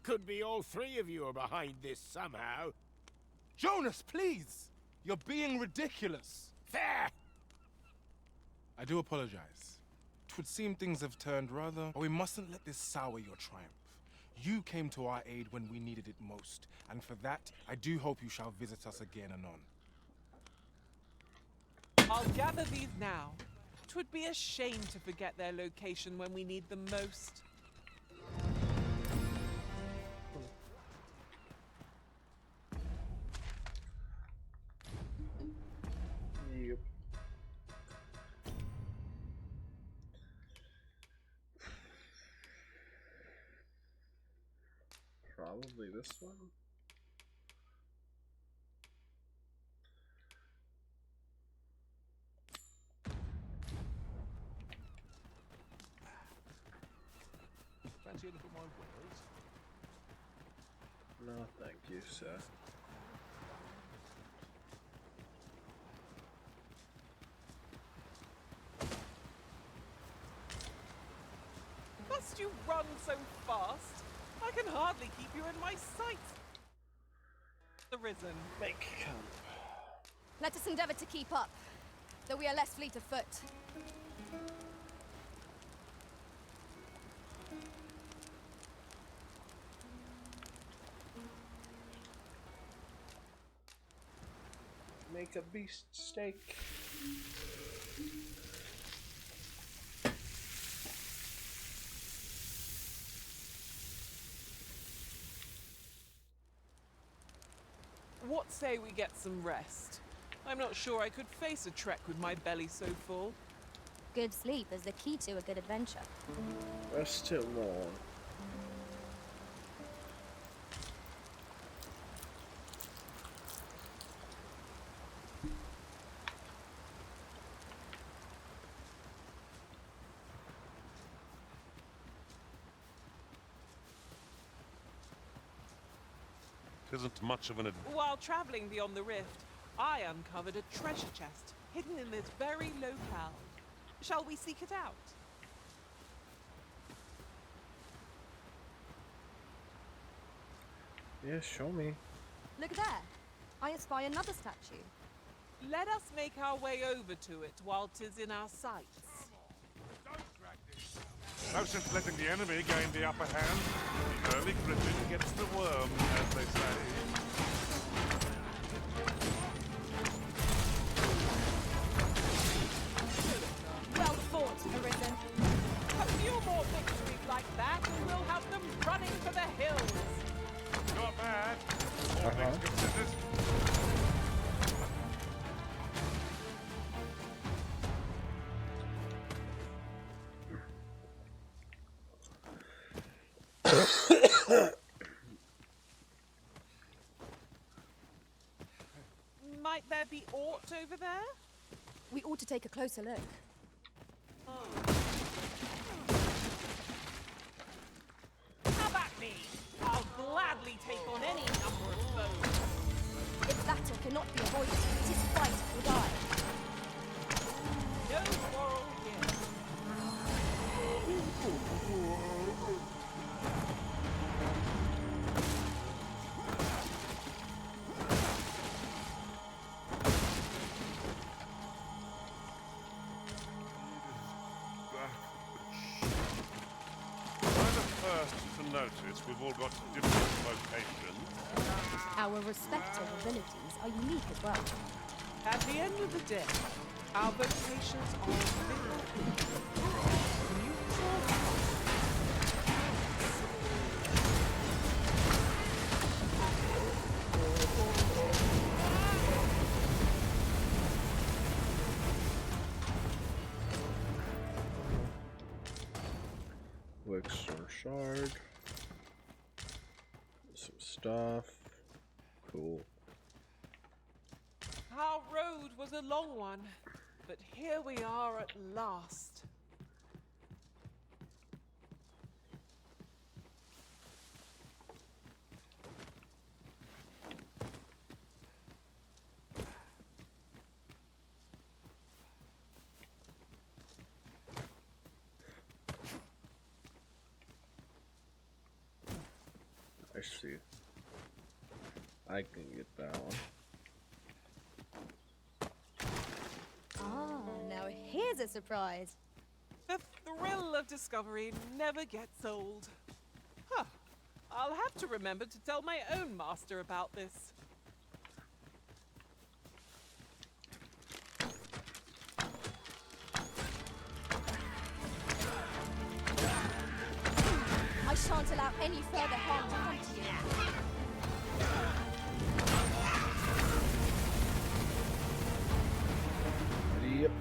Could be all three of you are behind this somehow. Jonas, please! You're being ridiculous. Fair! I do apologize. 'Twould seem things have turned rather, but we mustn't let this sour your triumph. You came to our aid when we needed it most, and for that, I do hope you shall visit us again anon. I'll gather these now. 'Twould be a shame to forget their location when we need them most. Yep. Probably this one. Fancy a little more wares? No, thank you, sir. Must you run so fast? I can hardly keep you in my sight. Arisen. Make camp. Let us endeavor to keep up, though we are less fleet of foot. Make a beast steak. What say we get some rest? I'm not sure I could face a trek with my belly so full. Good sleep is the key to a good adventure. Rest it long. Isn't much of an While traveling beyond the rift, I uncovered a treasure chest hidden in this very locale. Shall we seek it out? Yeah, show me. Look there. I espy another statue. Let us make our way over to it while 'tis in our sights. No sense letting the enemy gain the upper hand. The early griffin gets the worm, as they say. Well fought, Arisen. A few more victories like that, and we'll have them running for the hills. Not bad. All things considered. Might there be aught over there? We ought to take a closer look. Come at me! I'll gladly take on any number of foes. If battle cannot be avoided, it is fight or die. No quarrel here. Notice we've all got different locations. Our respective abilities are unique as well. At the end of the day, our vocations are different. Elixir shard. Some stuff. Cool. Our road was a long one, but here we are at last. I see. I can get that one. Ah, now here's a surprise. The thrill of discovery never gets old. Huh. I'll have to remember to tell my own master about this. I shan't allow any further harm to come to you. Yep.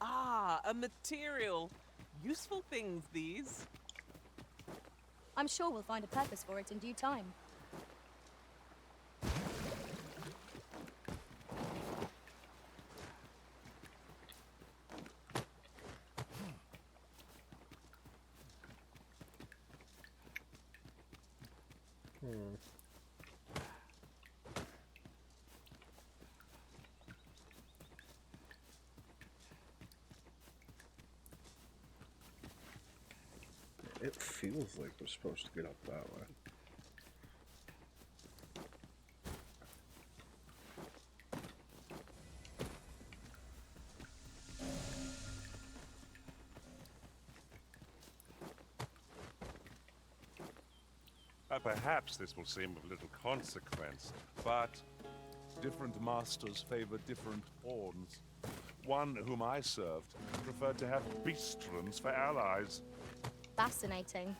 Ah, a material. Useful things, these. I'm sure we'll find a purpose for it in due time. It feels like we're supposed to get up that way. Perhaps this will seem of little consequence, but different masters favor different pawns. One whom I served preferred to have beastrons for allies. Fascinating.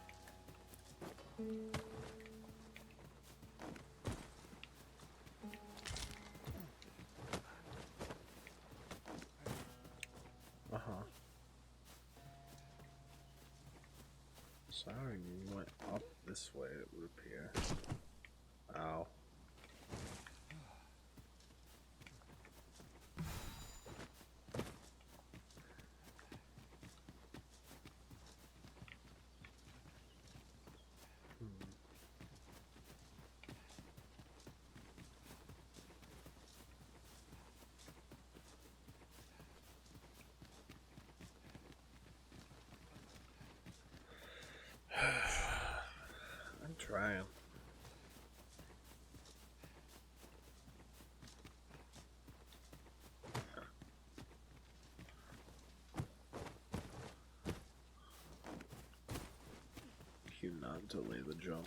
Sorry, we went up this way, it would appear. Ow. I'm trying. Q not delay the jump.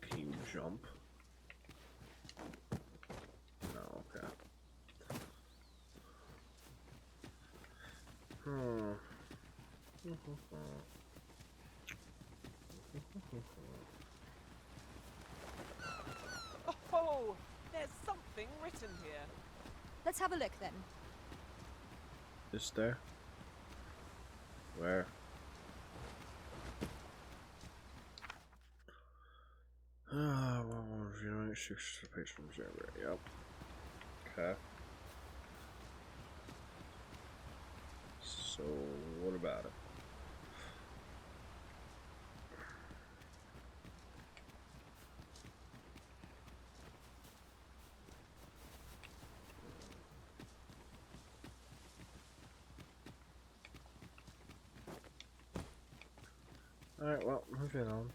Can you jump? No, okay. Oh, there's something written here. Let's have a look then. Is there? Where? Well, reviewing 6 page from January. Yep. Okay. So, what about it? Alright, well, moving on.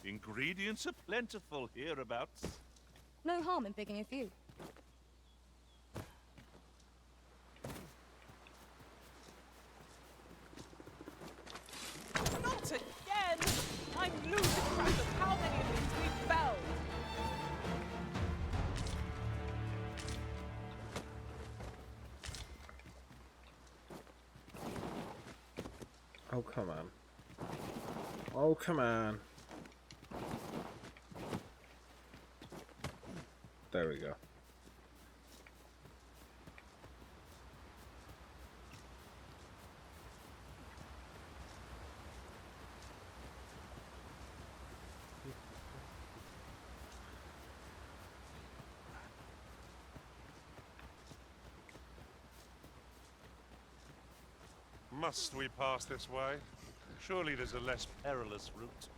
Ingredients are plentiful hereabouts. No harm in picking a few. Not again! I'm losing track of how many of these we've felled. Oh, come on. Oh, come on. There we go. Must we pass this way? Surely there's a less perilous route.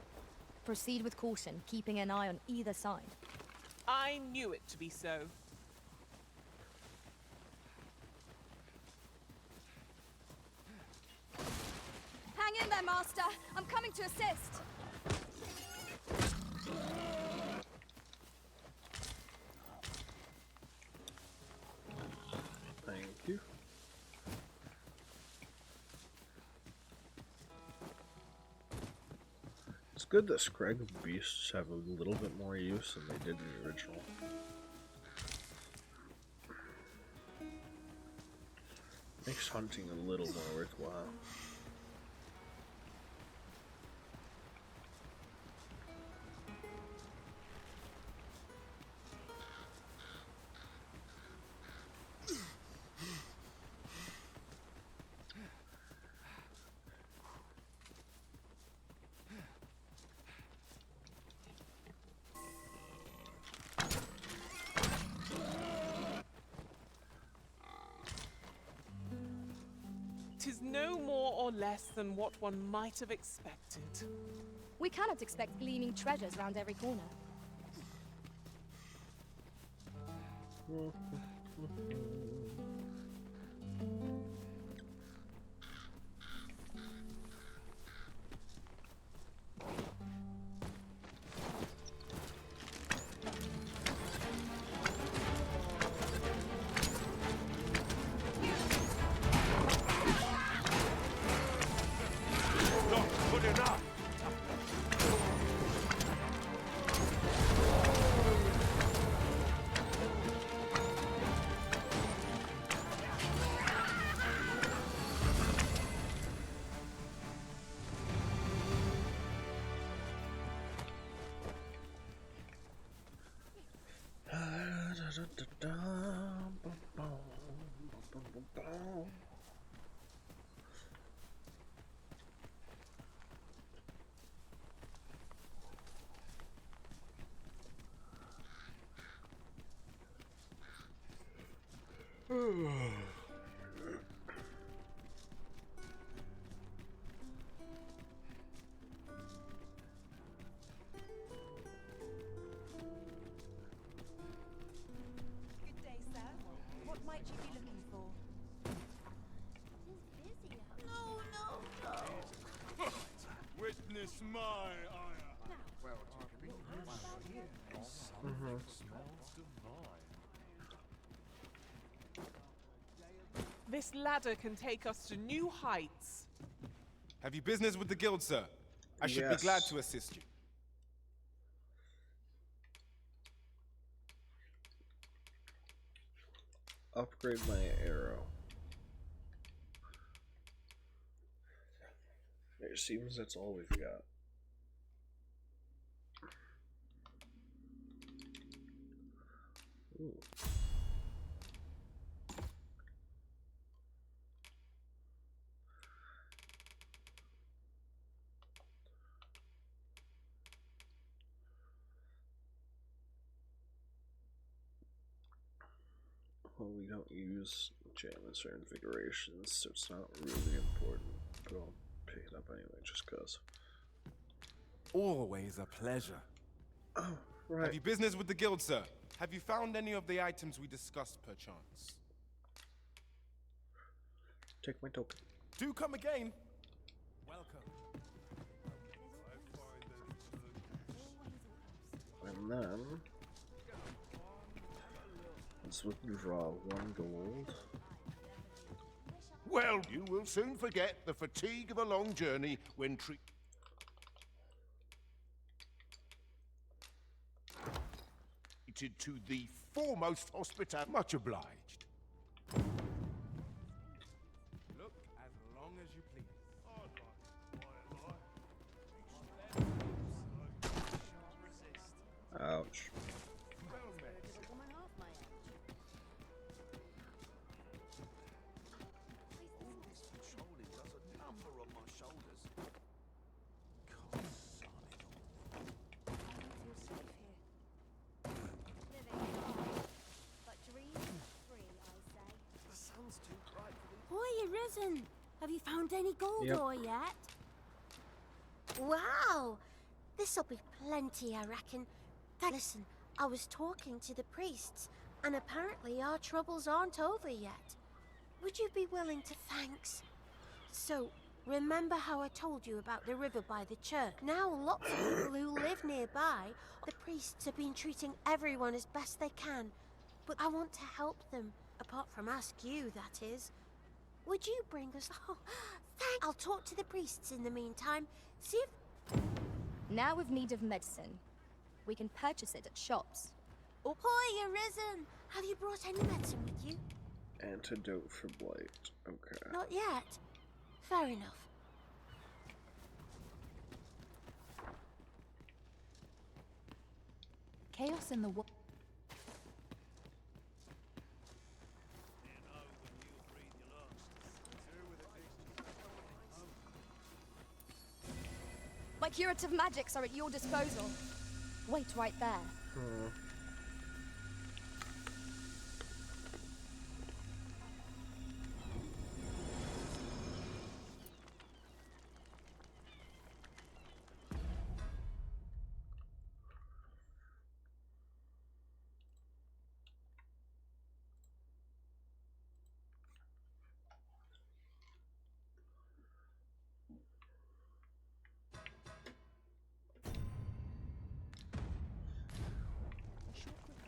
Proceed with caution, keeping an eye on either side. I knew it to be so. Hang in there, Master. I'm coming to assist. Thank you. It's good that Scrag beasts have a little bit more use than they did in the original. Makes hunting a little more worthwhile. Tis no more or less than what one might have expected. We cannot expect gleaming treasures round every corner. Not good enough! Good day, sir. What might you be looking for? No, no, no. Witness my ire. This ladder can take us to new heights. Have you business with the guild, sir? I should be glad to assist you. Upgrade my arrow. It seems that's all we've got. Ooh. Well, we don't use enchantments or invigorations, so it's not really important, but I'll pick it up anyway, just cause. Always a pleasure. Oh, right. Have you business with the guild, sir? Have you found any of the items we discussed, perchance? Take my token. Do come again. Welcome. And then let's withdraw 1 gold. Well, you will soon forget the fatigue of a long journey when treated to the foremost hospitality. Much obliged. Look as long as you please. Ouch. Boy, Arisen, have you found any gold Yep. ore yet? Wow, this'll be plenty, I reckon. Listen, I was talking to the priests, and apparently our troubles aren't over yet. Would you be willing to thanks? So, remember how I told you about the river by the church? Now lots of people who live nearby, the priests have been treating everyone as best they can. But I want to help them, apart from ask you, that is. Would you bring us... Oh, thank... I'll talk to the priests in the meantime. See if... Now we've need of medicine. We can purchase it at shops. Oh, boy, Arisen! Have you brought any medicine with you? Antidote for blight. Okay. Not yet. Fair enough. Chaos in the world. My curative magics are at your disposal. Wait right there.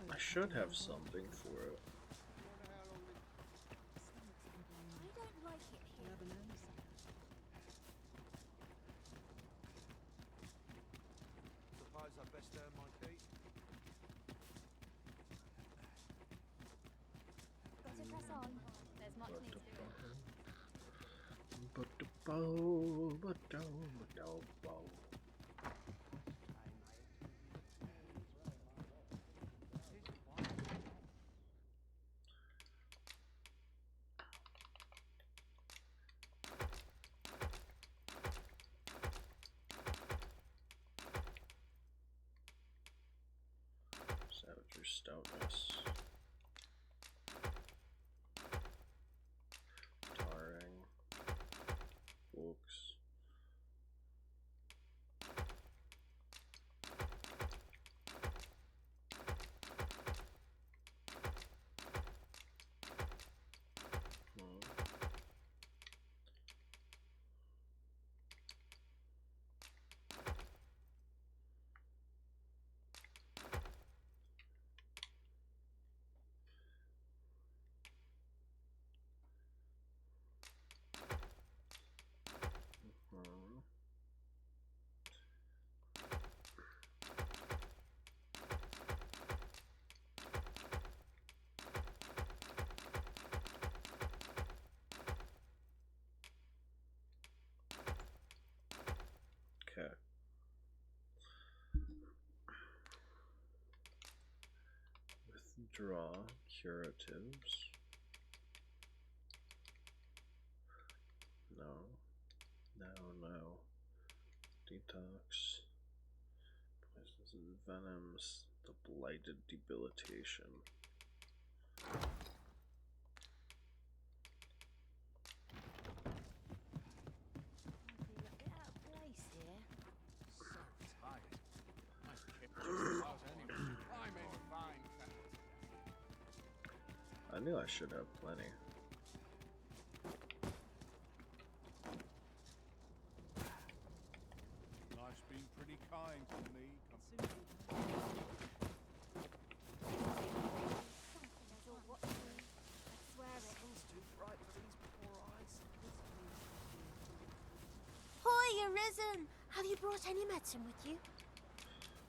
I should have something for it. I don't like it here. Suppose I best earn my keep. Got to press on. There's much need to do. stoutness. Tarring. Books. Okay. Withdraw curatives. No. No. Detox. Poisons and venoms. The blighted debilitation. I knew I should have plenty. Life's been pretty kind to me. Hoy, Arisen! Have you brought any medicine with you?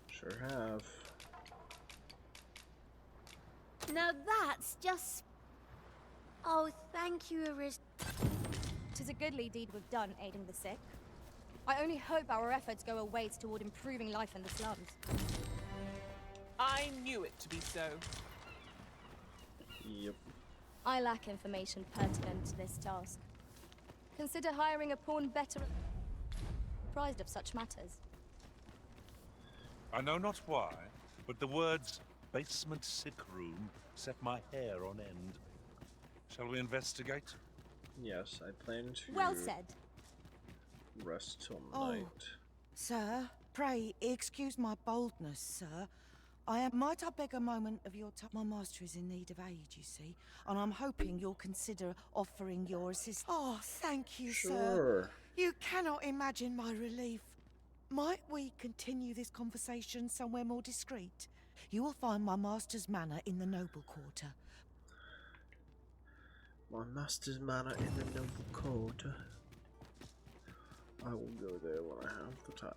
Sure have. Now that's just... Oh, thank you, Arisen. 'Tis a goodly deed we've done, aiding the sick. I only hope our efforts go a ways toward improving life in the slums. I knew it to be so. Yep. I lack information pertinent to this task. Consider hiring a pawn better apprised of such matters. I know not why, but the words basement sick room set my hair on end. Shall we investigate? Yes, I plan to... Well said. Rest till Oh, night. sir, pray excuse my boldness, sir. Might I beg a moment of your time? My master is in need of aid, you see, and I'm hoping you'll consider offering your assistance. Oh, thank you, Sure. sir. You cannot imagine my relief. Might we continue this conversation somewhere more discreet? You will find my master's manor in the noble quarter. My master's manor in the noble quarter. I will go there when I have the time.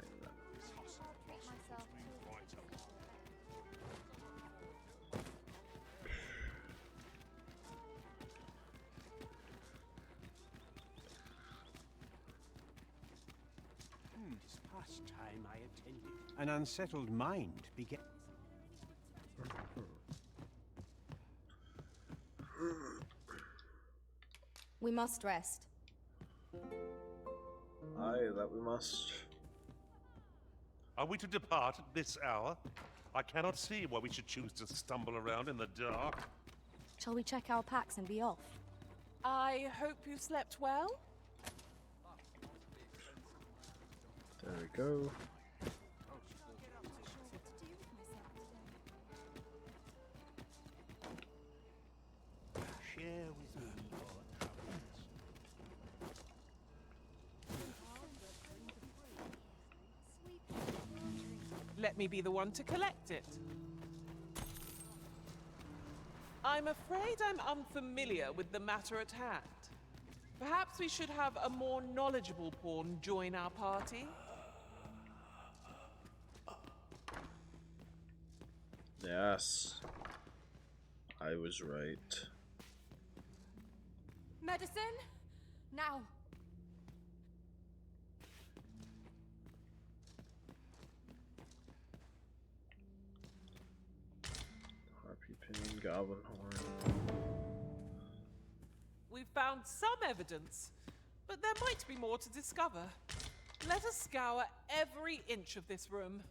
It's past time I attended. An unsettled mind began. We must rest. Aye, that we must. Are we to depart at this hour? I cannot see why we should choose to stumble around in the dark. Shall we check our packs and be off? I hope you slept well. There we go. Share with me your troubles. Let me be the one to collect it. I'm afraid I'm unfamiliar with the matter at hand. Perhaps we should have a more knowledgeable pawn join our party. Yes. I was right. Medicine? Now! Harpy pin, goblin horn. We've found some evidence, but there might be more to discover. Let us scour every inch of this room.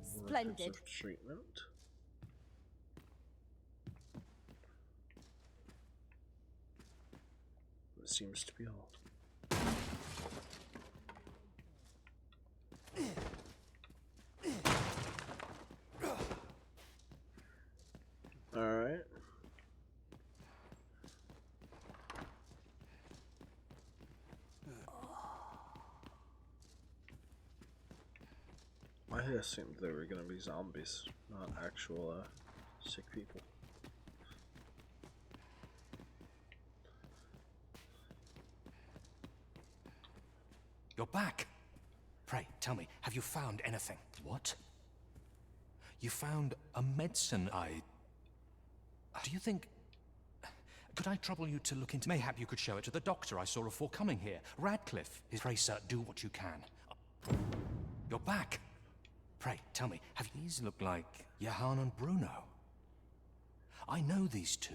Splendid. Of treatment. seems to be all. Alright. I assumed they were gonna be zombies, not actual sick people. You're back. Pray, tell me, have you found anything? What? You found a medicine Do you think... Could I trouble you to look into... Mayhap you could show it to the doctor I saw before coming here. Radcliffe. Pray, sir, do what you can. You're back. Pray, tell me, have these look like Johann and Bruno? I know these two.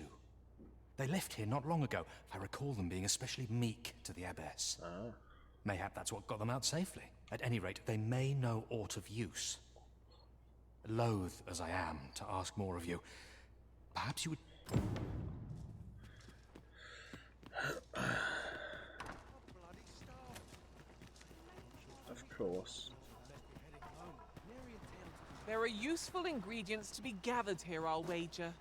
They left here not long ago. I recall them being especially meek to the abbess. Mayhap that's what got them out safely. At any rate, they may know aught of use. Loath as I am to ask more of you, perhaps you would... Of course. There are useful ingredients to be gathered here, I'll wager.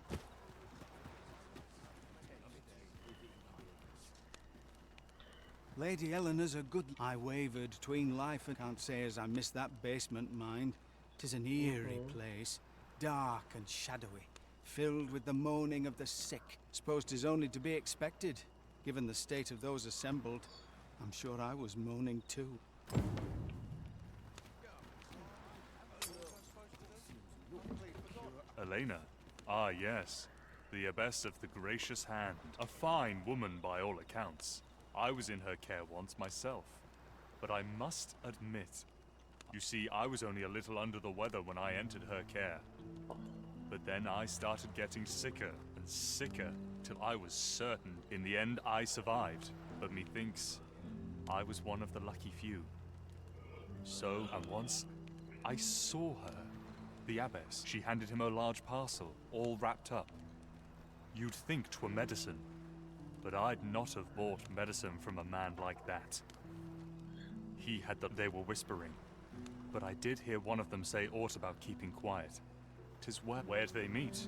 Lady Eleanor's a good... I wavered between life and can't say as I missed that basement, mind. 'Tis an eerie place, dark and shadowy, filled with the moaning of the sick. Suppose 'tis only to be expected, given the state of those assembled. I'm sure I was moaning too. Elena. Ah, yes. The abbess of the Gracious Hand. A fine woman by all accounts. I was in her care once myself. But I must admit, you see, I was only a little under the weather when I entered her care. But then I started getting sicker and sicker, till I was certain in the end I survived. But methinks I was one of the lucky few. So, and once I saw her, the abbess. She handed him a large parcel, all wrapped up. You'd think 'twere medicine, but I'd not have bought medicine from a man like that. He had they were whispering, but I did hear one of them say aught about keeping quiet. 'Tis where'd they meet?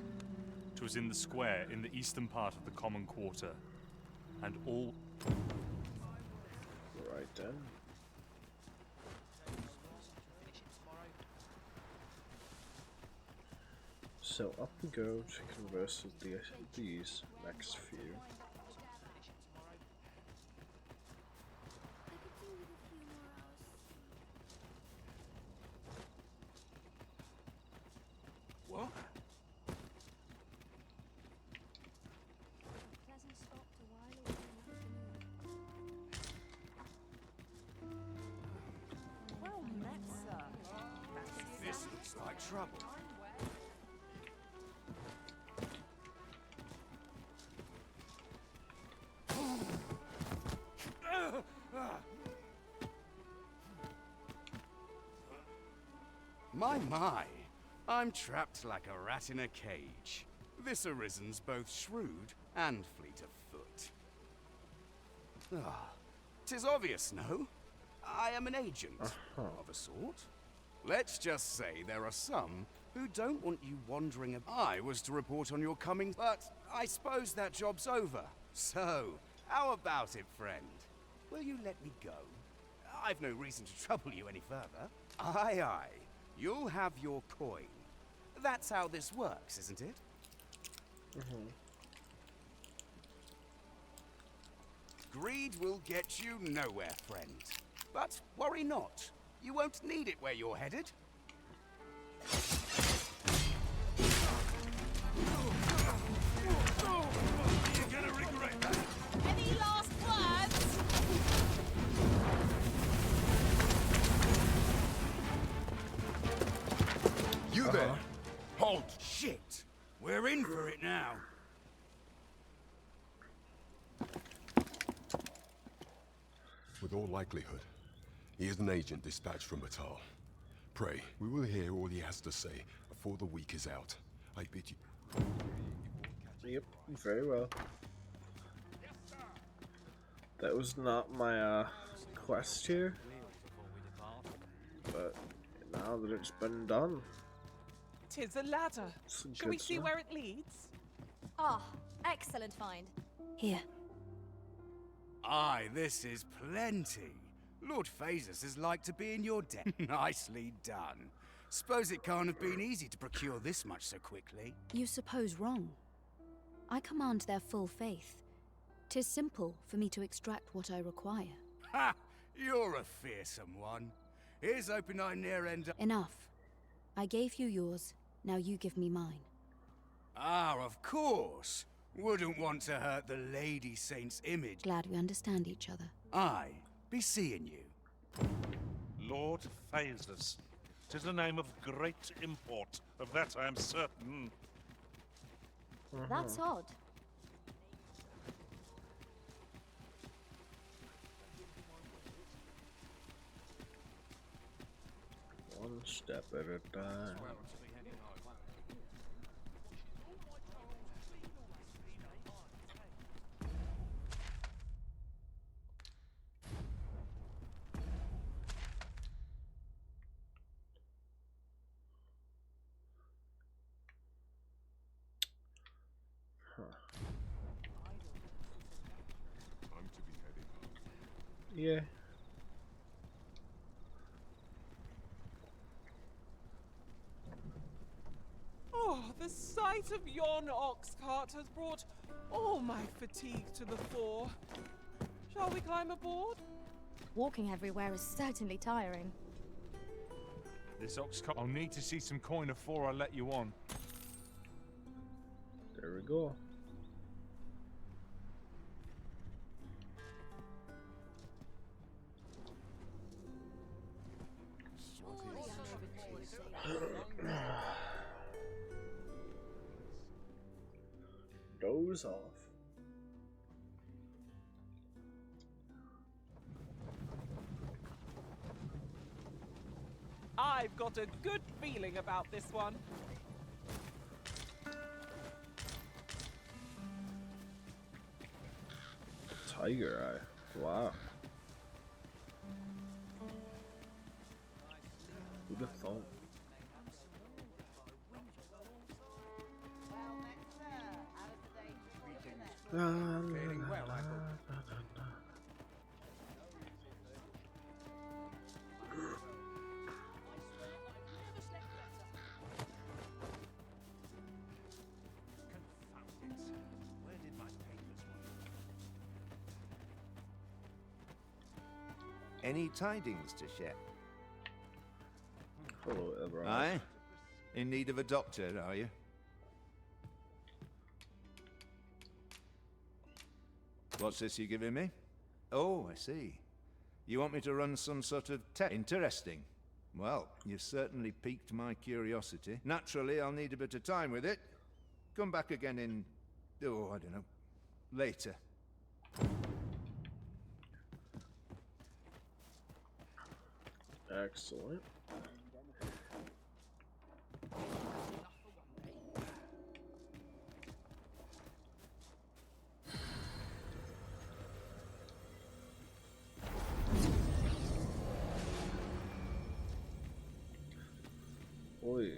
'Twas in the square in the eastern part of the common quarter, and all... Right then. So up we go to converse with these next few. What? Well met, sir. This looks like trouble. My, I'm trapped like a rat in a cage. This Arisen's both shrewd and fleet of foot. Ah, 'tis obvious, no? I am an agent, of a sort. Let's just say there are some who don't want you wandering about. I was to report on your coming, but I suppose that job's over. So, how about it, friend? Will you let me go? I've no reason to trouble you any further. Aye, aye. You'll have your coin. That's how this works, isn't it? Greed will get you nowhere, friend. But worry not. You won't need it where you're headed. You're gonna regret that. Any last words? You there! Halt! Shit! We're in for it now. With all likelihood, he is an agent dispatched from Batal. Pray, we will hear all he has to say before the week is out. I bid you. Yep, very well. That was not my quest here, but now that it's been done, 'Tis a ladder. some Shall we good see stuff. where it leads? Ah, excellent find. Here. Aye, this is plenty. Lord Phasus is like to be in your debt. Nicely done. Suppose it can't have been easy to procure this much so quickly. You suppose wrong. I command their full faith. 'Tis simple for me to extract what I require. Ha! You're a fearsome one. Here's hoping I ne'er end up... Enough. I gave you yours, now you give me mine. Ah, of course. Wouldn't want to hurt the Lady Saint's image. Glad we understand each other. Aye, be seeing you. Lord Phasus. 'Tis a name of great import, of that I am certain. That's odd. One step at a time. Yeah. Oh, the sight of yon ox cart has brought all my fatigue to the fore. Shall we climb aboard? Walking everywhere is certainly tiring. This ox cart. I'll need to see some coin before I let you on. There we go. Doze off. I've got a good feeling about this one. Tiger eye. Wow. Who'd have thought? Faring well, I hope. Any tidings to share? Hello, Elrond. Aye? In need of a doctor, are you? What's this you're giving me? Oh, I see. You want me to run some sort of test? Interesting. Well, you've certainly piqued my curiosity. Naturally, I'll need a bit of time with it. Come back again in... oh, I don't know. Later. Excellent. Oi.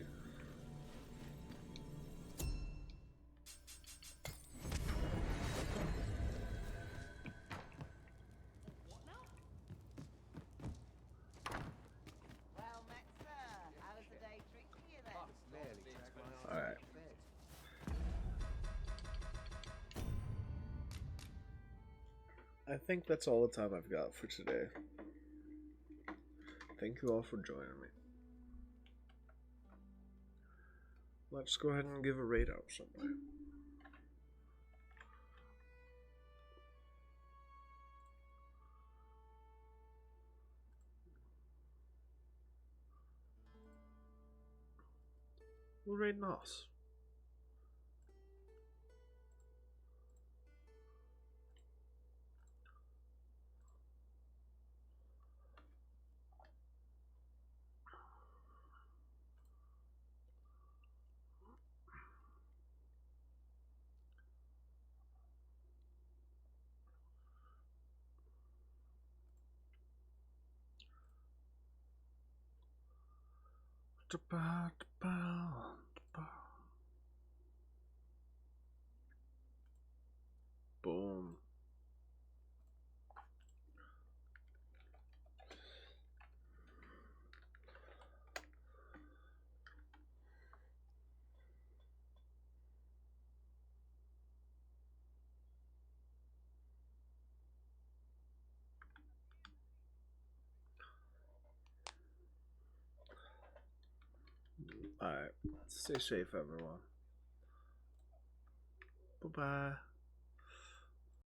Alright. I think that's all the time I've got for today. Thank you all for joining me. Let's go ahead and give a raid out somewhere. We'll raid Nos. Boom. Alright, stay safe, everyone. Bye bye.